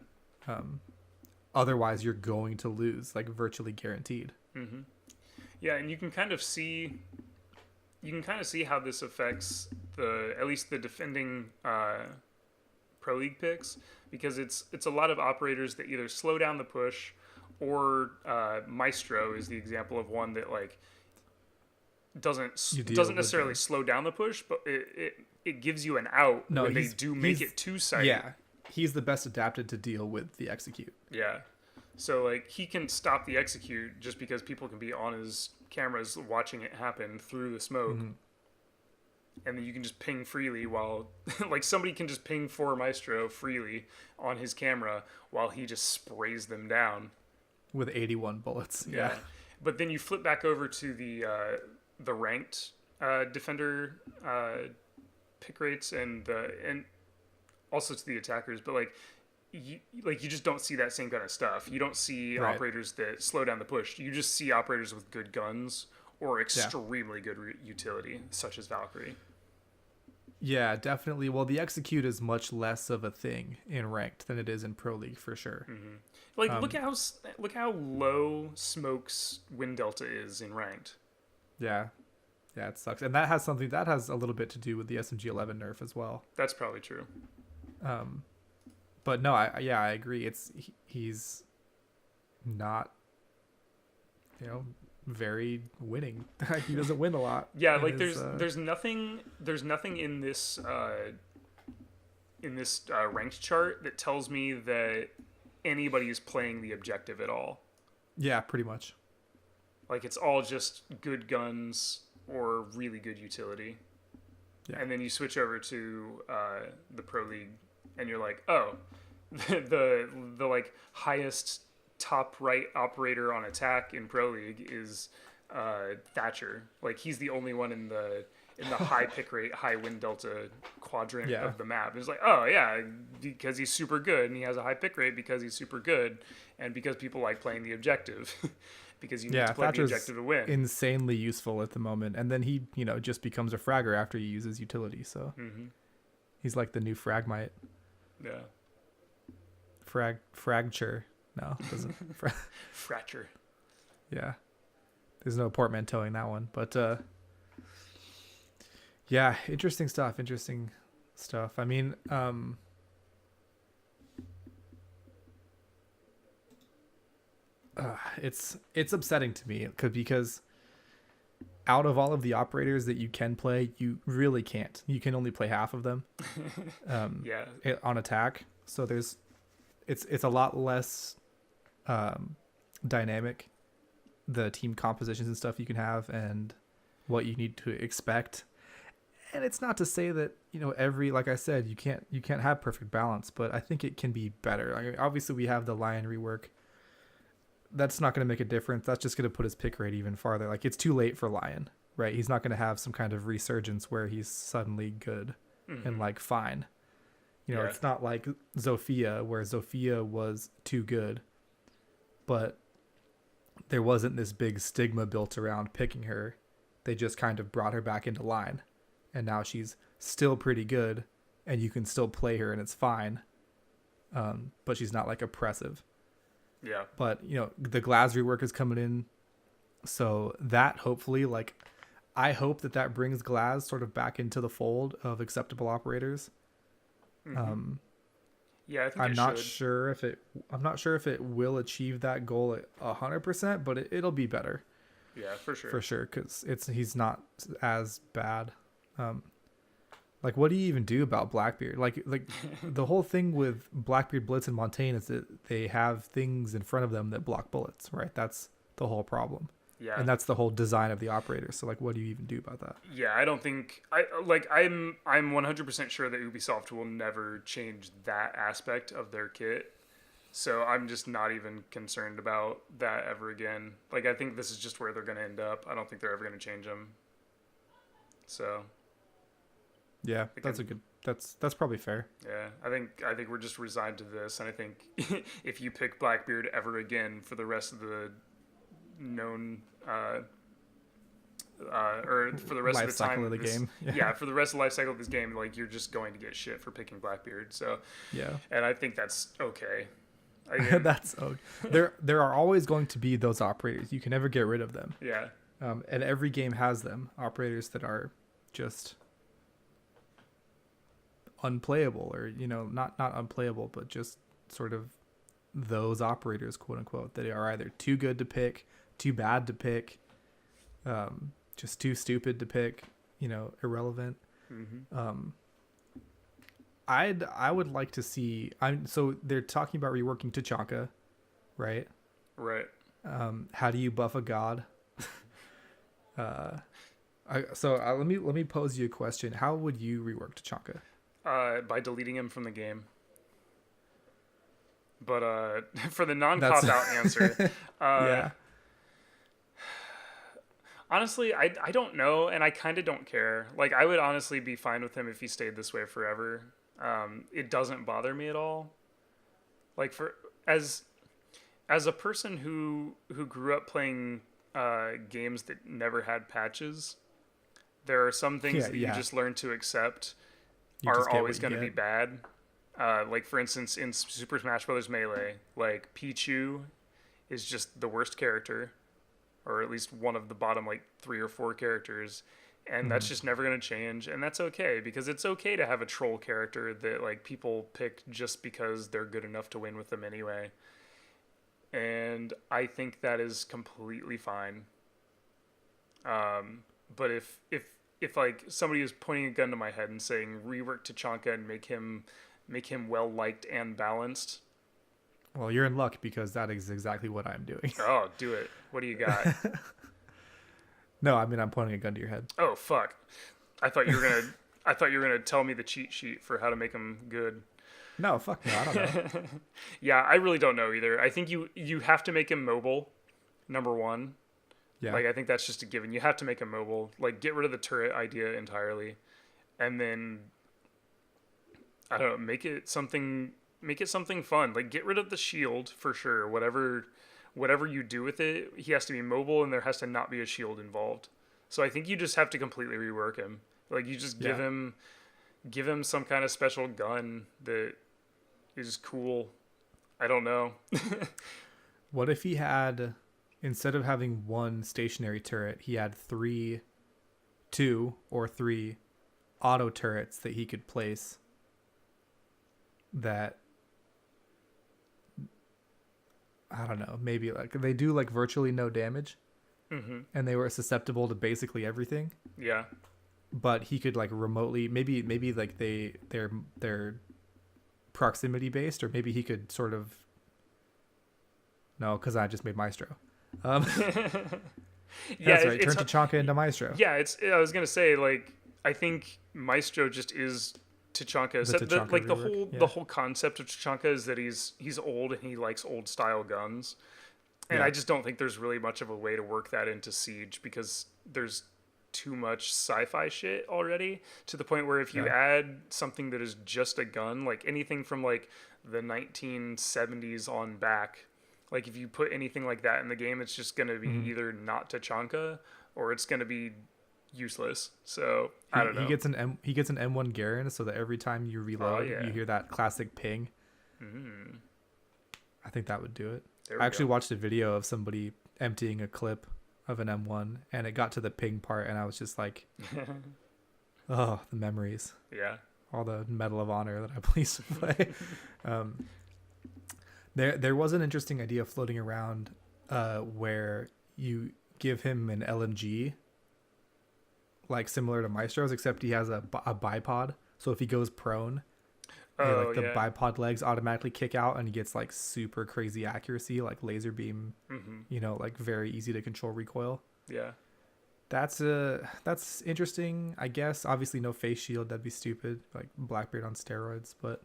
Otherwise you're going to lose, like virtually guaranteed. Yeah, and you can kind of see how this affects at least the defending Pro League picks, because it's a lot of operators that either slow down the push, or Maestro is the example of one that like doesn't necessarily slow down the push, but it gives you an out when they do make it to site. Yeah, he's the best adapted to deal with the execute. Yeah, so like he can stop the execute just because people can be on his cameras watching it happen through the smoke. And then you can just ping freely while, like somebody can just ping for Maestro freely on his camera while he just sprays them down. With 81 bullets. Yeah. But then you flip back over to the ranked defender pick rates and also to the attackers, but you just don't see that same kind of stuff. You don't see operators that slow down the push. You just see operators with good guns or extremely good utility, such as Valkyrie. Yeah, definitely. Well, the execute is much less of a thing in ranked than it is in Pro League for sure. Like look how low Smoke's win delta is in ranked. Yeah, it sucks, and that has a little bit to do with the SMG-11 nerf as well. That's probably true. But no, I agree. He's not, very winning. He doesn't win a lot. Yeah, like there's nothing in this ranked chart that tells me that anybody's playing the objective at all. Yeah, pretty much. Like, it's all just good guns or really good utility. Yeah. And then you switch over to the Pro League, and you're like, oh, the like highest top right operator on attack in Pro League is Thatcher. Like, he's the only one in the high pick rate, high win delta quadrant of the map. It's like, oh yeah, because he's super good, and he has a high pick rate because he's super good, and because people like playing the objective. Because you need to play Thatcher's the objective to win. Insanely useful at the moment, and then he, just becomes a fragger after he uses utility. So he's like the new Fragmite. Yeah. Fracture. No, it doesn't. Fracture. Yeah. There's no portmanteauing that one, but yeah, interesting stuff. I mean, it's upsetting to me because out of all of the operators that you can play, you really can't. You can only play half of them. On attack. So it's a lot less dynamic, the team compositions and stuff you can have and what you need to expect. And it's not to say that, like I said, you can't have perfect balance, but I think it can be better. I mean, obviously we have the Lion rework. That's not going to make a difference. That's just going to put his pick rate even farther. Like, it's too late for Lion, right? He's not going to have some kind of resurgence where he's suddenly good and like fine. It's not like Zofia, where Zofia was too good, but there wasn't this big stigma built around picking her. They just kind of brought her back into line, and now she's still pretty good, and you can still play her, and it's fine. But she's not like oppressive. Yeah. But, the Glaz rework is coming in. So that hopefully, I hope that brings Glaz sort of back into the fold of acceptable operators. Yeah, I think I'm not sure if it will achieve that goal at 100%, but it'll be better. Yeah, for sure. For sure, because he's not as bad. What do you even do about Blackbeard? Like the whole thing with Blackbeard, Blitz, and Montaigne is that they have things in front of them that block bullets, right? That's the whole problem. Yeah. And that's the whole design of the operator. So what do you even do about that? Yeah, I don't think I'm 100% sure that Ubisoft will never change that aspect of their kit. So I'm just not even concerned about that ever again. I think this is just where they're going to end up. I don't think they're ever going to change them. So yeah, that's probably fair. Yeah, I think we're just resigned to this, and I think if you pick Blackbeard ever again for the rest of the known or for the rest life of the time of the game, for the rest of the life cycle of this game, you're just going to get shit for picking Blackbeard. So yeah, and I think that's okay. That's okay. There are always going to be those operators. You can never get rid of them. Yeah. And every game has them. Operators that are just unplayable, or not unplayable, but just sort of those operators, quote unquote, that are either too good to pick, too bad to pick, just too stupid to pick, irrelevant. I would like to see. So they're talking about reworking Tachanka, right? Right. How do you buff a god? Let me pose you a question. How would you rework Tachanka? By deleting him from the game. But for the non-cop-out answer, yeah. Honestly, I don't know, and I kind of don't care. I would honestly be fine with him if he stayed this way forever. It doesn't bother me at all. As a person who grew up playing games that never had patches, there are some things that you just learn to accept are always going to be bad. For instance, in Super Smash Bros. Melee, Pichu is just the worst character, or at least one of the bottom 3 or 4 characters, and that's just never going to change, and that's okay, because it's okay to have a troll character that people pick just because they're good enough to win with them anyway. And I think that is completely fine. But if somebody is pointing a gun to my head and saying rework Tachanka and make him well liked and balanced, Well, you're in luck because that is exactly what I'm doing. Oh, do it. What do you got? No, I mean I'm pointing a gun to your head. Oh, fuck. I thought you were gonna. I thought you were gonna tell me the cheat sheet for how to make them good. No, fuck no, I don't know. Yeah, I really don't know either. I think you have to make him mobile. Number one. Yeah. Like I think that's just a given. You have to make him mobile. Like get rid of the turret idea entirely, and then I don't know. Make it something fun. Like get rid of the shield for sure. Whatever you do with it, he has to be mobile and there has to not be a shield involved. So I think you just have to completely rework him. Like you just give him some kind of special gun that is cool. I don't know. What if he had, instead of having one stationary turret, he had two or three auto turrets that he could place that, I don't know, maybe like they do like virtually no damage, and they were susceptible to basically everything. Yeah. But he could like remotely, maybe like they're proximity based, or maybe he could sort of. No, because I just made Maestro. Yeah, that's right. Turn Tachanka into Maestro. Yeah, I was gonna say like I think Maestro just is Tachanka. The whole concept of Tachanka is that he's old and he likes old style guns, and I just don't think there's really much of a way to work that into Siege because there's too much sci-fi shit already to the point where if you add something that is just a gun, like anything from like the 1970s on back, like if you put anything like that in the game, it's just going to be either not Tachanka or it's going to be useless. So I don't know. He gets an M1 Garen so that every time you reload, you hear that classic ping. I think that would do it. I actually watched a video of somebody emptying a clip of an M1 and it got to the ping part and I was just like, oh, the memories. Yeah. All the Medal of Honor that I used to play. There was an interesting idea floating around where you give him an LMG like similar to Maestro's, except he has a bipod. So if he goes prone, the bipod legs automatically kick out and he gets like super crazy accuracy, like laser beam, like very easy to control recoil. Yeah. That's interesting, I guess. Obviously no face shield, that'd be stupid, like Blackbeard on steroids, but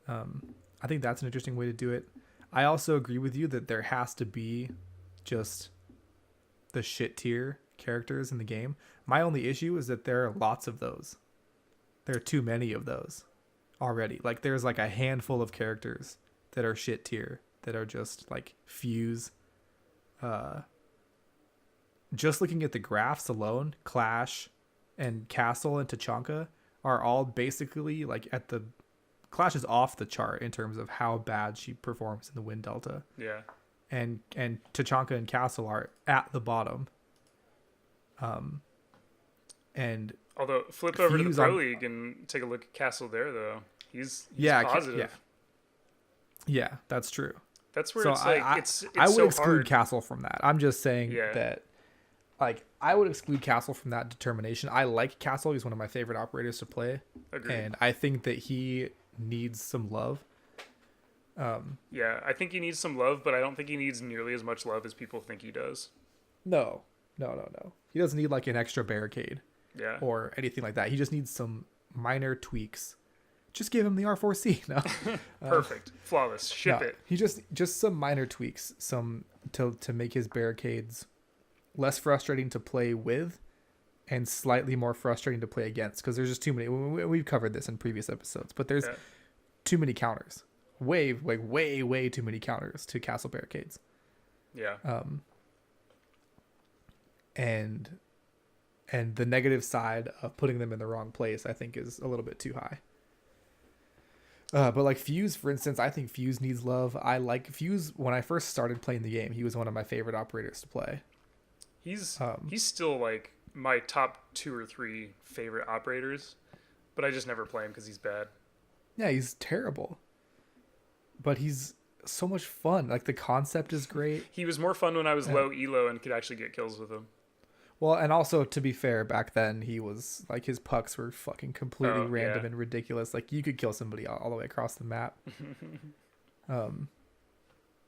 I think that's an interesting way to do it. I also agree with you that there has to be just the shit tier characters in the game. My only issue is that there are lots of those. There are too many of those already. Like there's like a handful of characters that are shit tier that are just like Fuse. Just looking at the graphs alone, Clash and Castle and Tachanka are all basically like at the Clash is off the chart in terms of how bad she performs in the Wind Delta. Yeah. And Tachanka and Castle are at the bottom. And although flip over to the Pro League and take a look at Castle there though. He's positive. Yeah, that's true. That's where it's I would so exclude hard. Castle from that. I'm just saying that like I would exclude Castle from that determination. I like Castle. He's one of my favorite operators to play. Agreed. And I think that he needs some love. Yeah, I think he needs some love, but I don't think he needs nearly as much love as people think he does. No. He doesn't need like an extra barricade. Yeah. Or anything like that. He just needs some minor tweaks. Just give him the R4C. No. Perfect. Flawless. Ship it. He just some minor tweaks, some to make his barricades less frustrating to play with and slightly more frustrating to play against, because there's just too many. We've covered this in previous episodes, but there's too many counters. Way too many counters to castle barricades. Yeah. And the negative side of putting them in the wrong place, I think, is a little bit too high. But like Fuse, for instance, I think Fuse needs love. I like Fuse. When I first started playing the game, he was one of my favorite operators to play. He's still like my top 2 or 3 favorite operators, but I just never play him because he's bad. Yeah, he's terrible. But he's so much fun. Like the concept is great. He was more fun when I was low elo and could actually get kills with him. Well, and also, to be fair, back then he was like, his pucks were fucking completely random and ridiculous. Like you could kill somebody all the way across the map.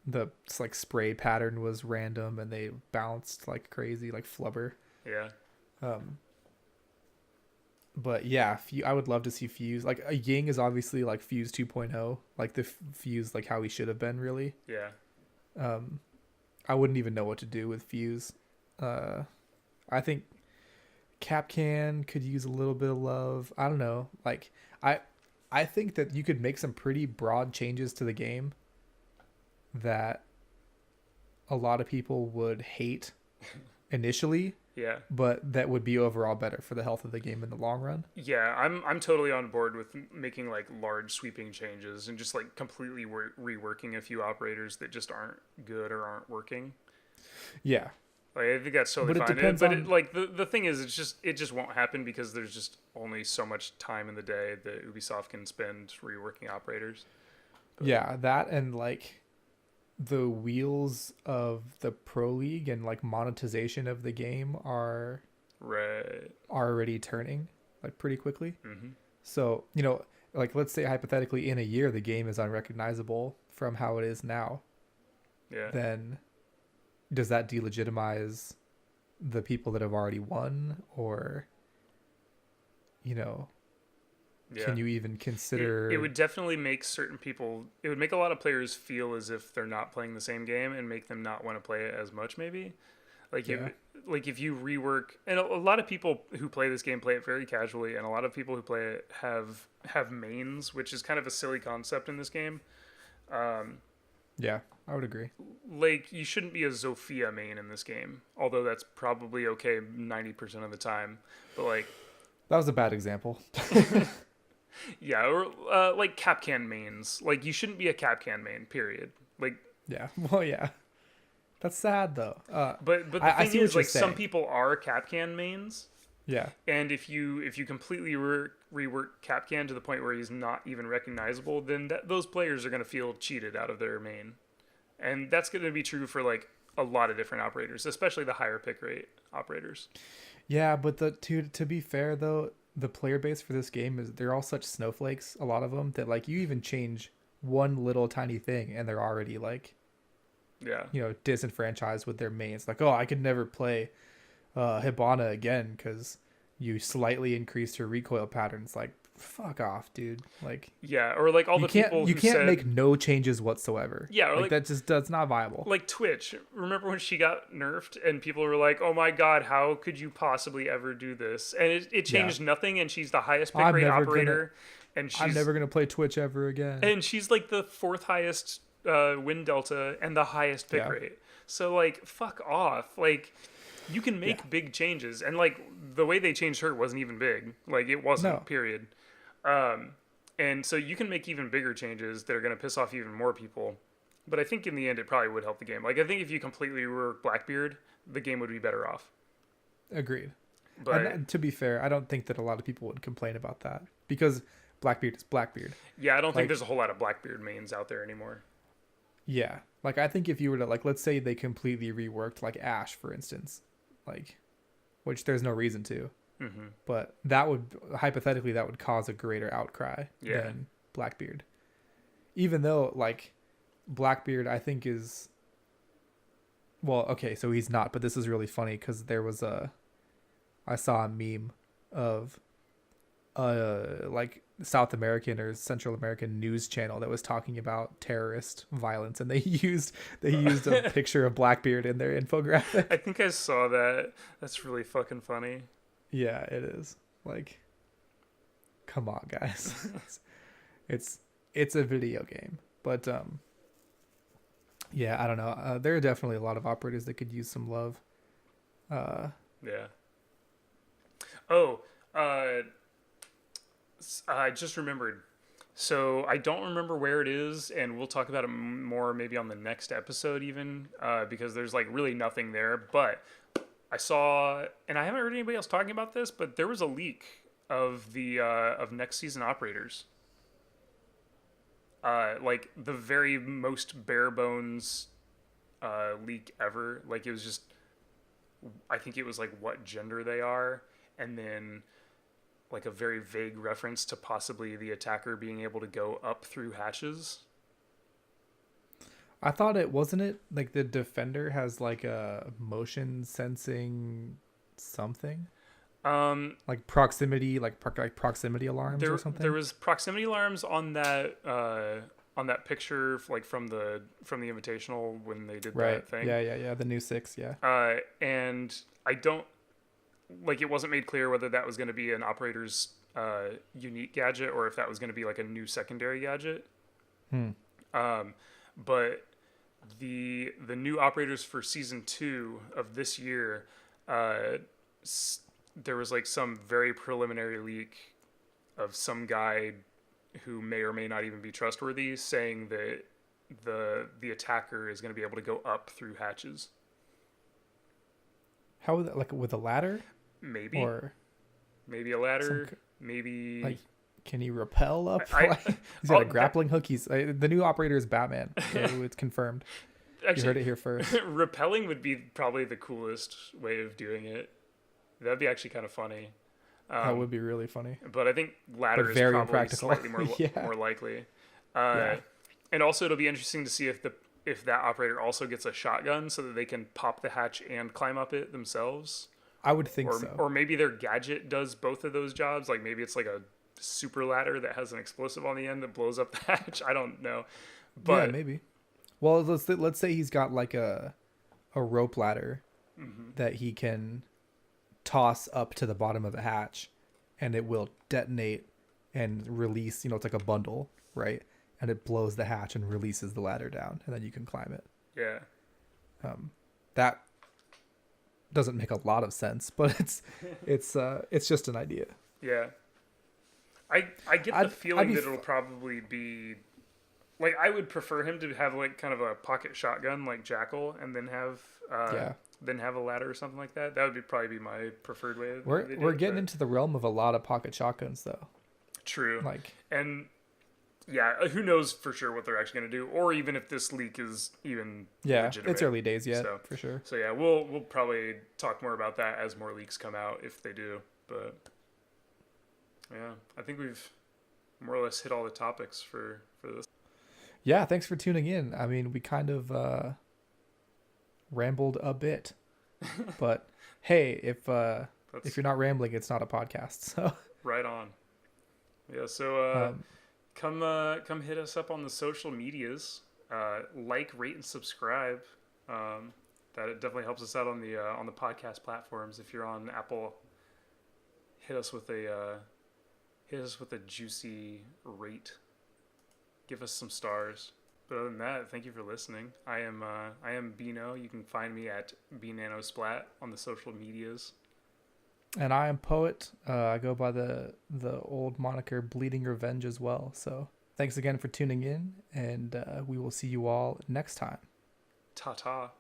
the like spray pattern was random and they bounced like crazy, like flubber. Yeah. Um, but yeah, I would love to see Fuse. Like a Ying is obviously like Fuse 2.0, like the Fuse like how he should have been really. Yeah. I wouldn't even know what to do with Fuse. I think Capcan could use a little bit of love. I don't know. Like I think that you could make some pretty broad changes to the game that a lot of people would hate initially. Yeah. But that would be overall better for the health of the game in the long run. Yeah, I'm totally on board with making like large sweeping changes and just like completely reworking a few operators that just aren't good or aren't working. Yeah. Like, I think that's totally But it fine. depends But on... like the thing is, it just won't happen because there's just only so much time in the day that Ubisoft can spend reworking operators. But, yeah, that and like the wheels of the Pro League and like monetization of the game are right. already turning like pretty quickly. Mm-hmm. So, you know, like let's say hypothetically in a year the game is unrecognizable from how it is now. Yeah. Then does that delegitimize the people that have already won, or you know, Yeah. can you even consider... It would definitely make certain people, it would make a lot of players feel as if they're not playing the same game and make them not want to play it as much maybe. Like if you rework, and a lot of people who play this game play it very casually, and a lot of people who play it have mains, which is kind of a silly concept in this game. Yeah, I would agree. Like, you shouldn't be a Zofia main in this game, although that's probably okay 90% of the time. But like, that was a bad example. yeah, or like Capcan mains. Like, you shouldn't be a Capcan main, period. Like, yeah, well, yeah, that's sad though. but the I thing see what is, you're like, some saying. people are Capcan mains, Yeah, and if you completely rework Capcan to the point where he's not even recognizable, then those players are going to feel cheated out of their main, and that's going to be true for like a lot of different operators, especially the higher pick rate operators. yeah, but to be fair though, the player base for this game is they're all such snowflakes, a lot of them, that like you even change one little tiny thing and they're already like, Yeah. you know, disenfranchised with their mains. Like, oh, I could never play Hibana again because you slightly increased her recoil patterns. Like, fuck off, dude. Like, Yeah, or like all the people who you can't said, make no changes whatsoever. Yeah, or like that's not viable. like Twitch. Remember when she got nerfed and people were like, "Oh my god, how could you possibly ever do this?" And it changed nothing, and she's the highest pick rate operator, and I'm she's never gonna play Twitch ever again. and she's like the fourth highest win delta and the highest pick rate. So like, fuck off. Like, you can make big changes, and like the way they changed her wasn't even big. Like, it wasn't. No. Period. And so you can make even bigger changes that are going to piss off even more people. But I think in the end, it probably would help the game. Like, I think if you completely rework Blackbeard, the game would be better off. Agreed. But And to be fair, I don't think that a lot of people would complain about that because Blackbeard is Blackbeard. yeah, I don't think there's a whole lot of Blackbeard mains out there anymore. Yeah. Like, I think if you were to, like, let's say they completely reworked, like, Ash, for instance, like, which there's no reason to. Mm-hmm. But that would, hypothetically, that would cause a greater outcry Yeah. than Blackbeard. Even though, like, Blackbeard, I think is... Well, okay, so he's not, but this is really funny because there was I saw a meme of like South American or Central American news channel that was talking about terrorist violence, and they used a picture of Blackbeard in their infographic. I think I saw that. That's really fucking funny. Yeah, it is. Like, come on, guys. it's a video game, but yeah, I don't know. There are definitely a lot of operators that could use some love. Yeah. Oh, I just remembered. So I don't remember where it is, and we'll talk about it more maybe on the next episode even, because there's like really nothing there. But I saw, and I haven't heard anybody else talking about this, but there was a leak of the of next season operators. Like the very most bare bones leak ever. Like, it was just, I think it was like what gender they are, and then like a very vague reference to possibly the attacker being able to go up through hatches. I thought it wasn't it like the Defender has like a motion sensing something like proximity, like proximity alarms or there something. was proximity alarms on that picture like from the Invitational when they did Right. that thing. Yeah. The new 6. Yeah. And I don't like it wasn't made clear whether that was going to be an operator's unique gadget or if that was going to be like a new secondary gadget. But the new operators for season 2 of this year, there was like some very preliminary leak of some guy who may or may not even be trustworthy saying that the attacker is going to be able to go up through hatches. How would that, like with a ladder? Maybe. Or maybe a ladder. Maybe like can he rappel up? He's got I'll- a grappling hook. He's the new operator is Batman. Okay, it's confirmed. actually, You heard it here first. rappelling would be probably the coolest way of doing it. That'd be actually kind of funny. That would be really funny. But I think ladder But is very probably impractical. slightly more Yeah. more likely. Yeah. And also, it'll be interesting to see if that operator also gets a shotgun so that they can pop the hatch and climb up it themselves. I would think Or so. or maybe their gadget does both of those jobs. Like maybe it's like a super ladder that has an explosive on the end that blows up the hatch. I don't know. But yeah, maybe. Well, let's say he's got like a rope ladder that he can toss up to the bottom of the hatch, and it will detonate and release. It's like a bundle, right? And it blows the hatch and releases the ladder down, and then you can climb it. yeah. That doesn't make a lot of sense, but it's just an idea. Yeah. I get the feeling that it'll probably be like I would prefer him to have like kind of a pocket shotgun like Jackal and then have a ladder or something like that. That would probably be my preferred way. We're getting into the realm of a lot of pocket shotguns though. True. Like and yeah, who knows for sure what they're actually going to do, or even if this leak is even legitimate. It's early days yet, for sure. So yeah, we'll probably talk more about that as more leaks come out if they do. But yeah, I think we've more or less hit all the topics for this. Yeah, thanks for tuning in. I mean, we kind of rambled a bit, but hey, if you're not rambling, it's not a podcast. So right on. Yeah, so come hit us up on the social medias. Like, rate, and subscribe. That it definitely helps us out on the podcast platforms. If you're on Apple, hit us with a juicy rate. Give us some stars. But other than that, thank you for listening. I am Bino. You can find me at BNanoSplat on the social medias. And I am Poet. I go by the old moniker Bleeding Revenge as well. So thanks again for tuning in, and we will see you all next time. Ta-ta.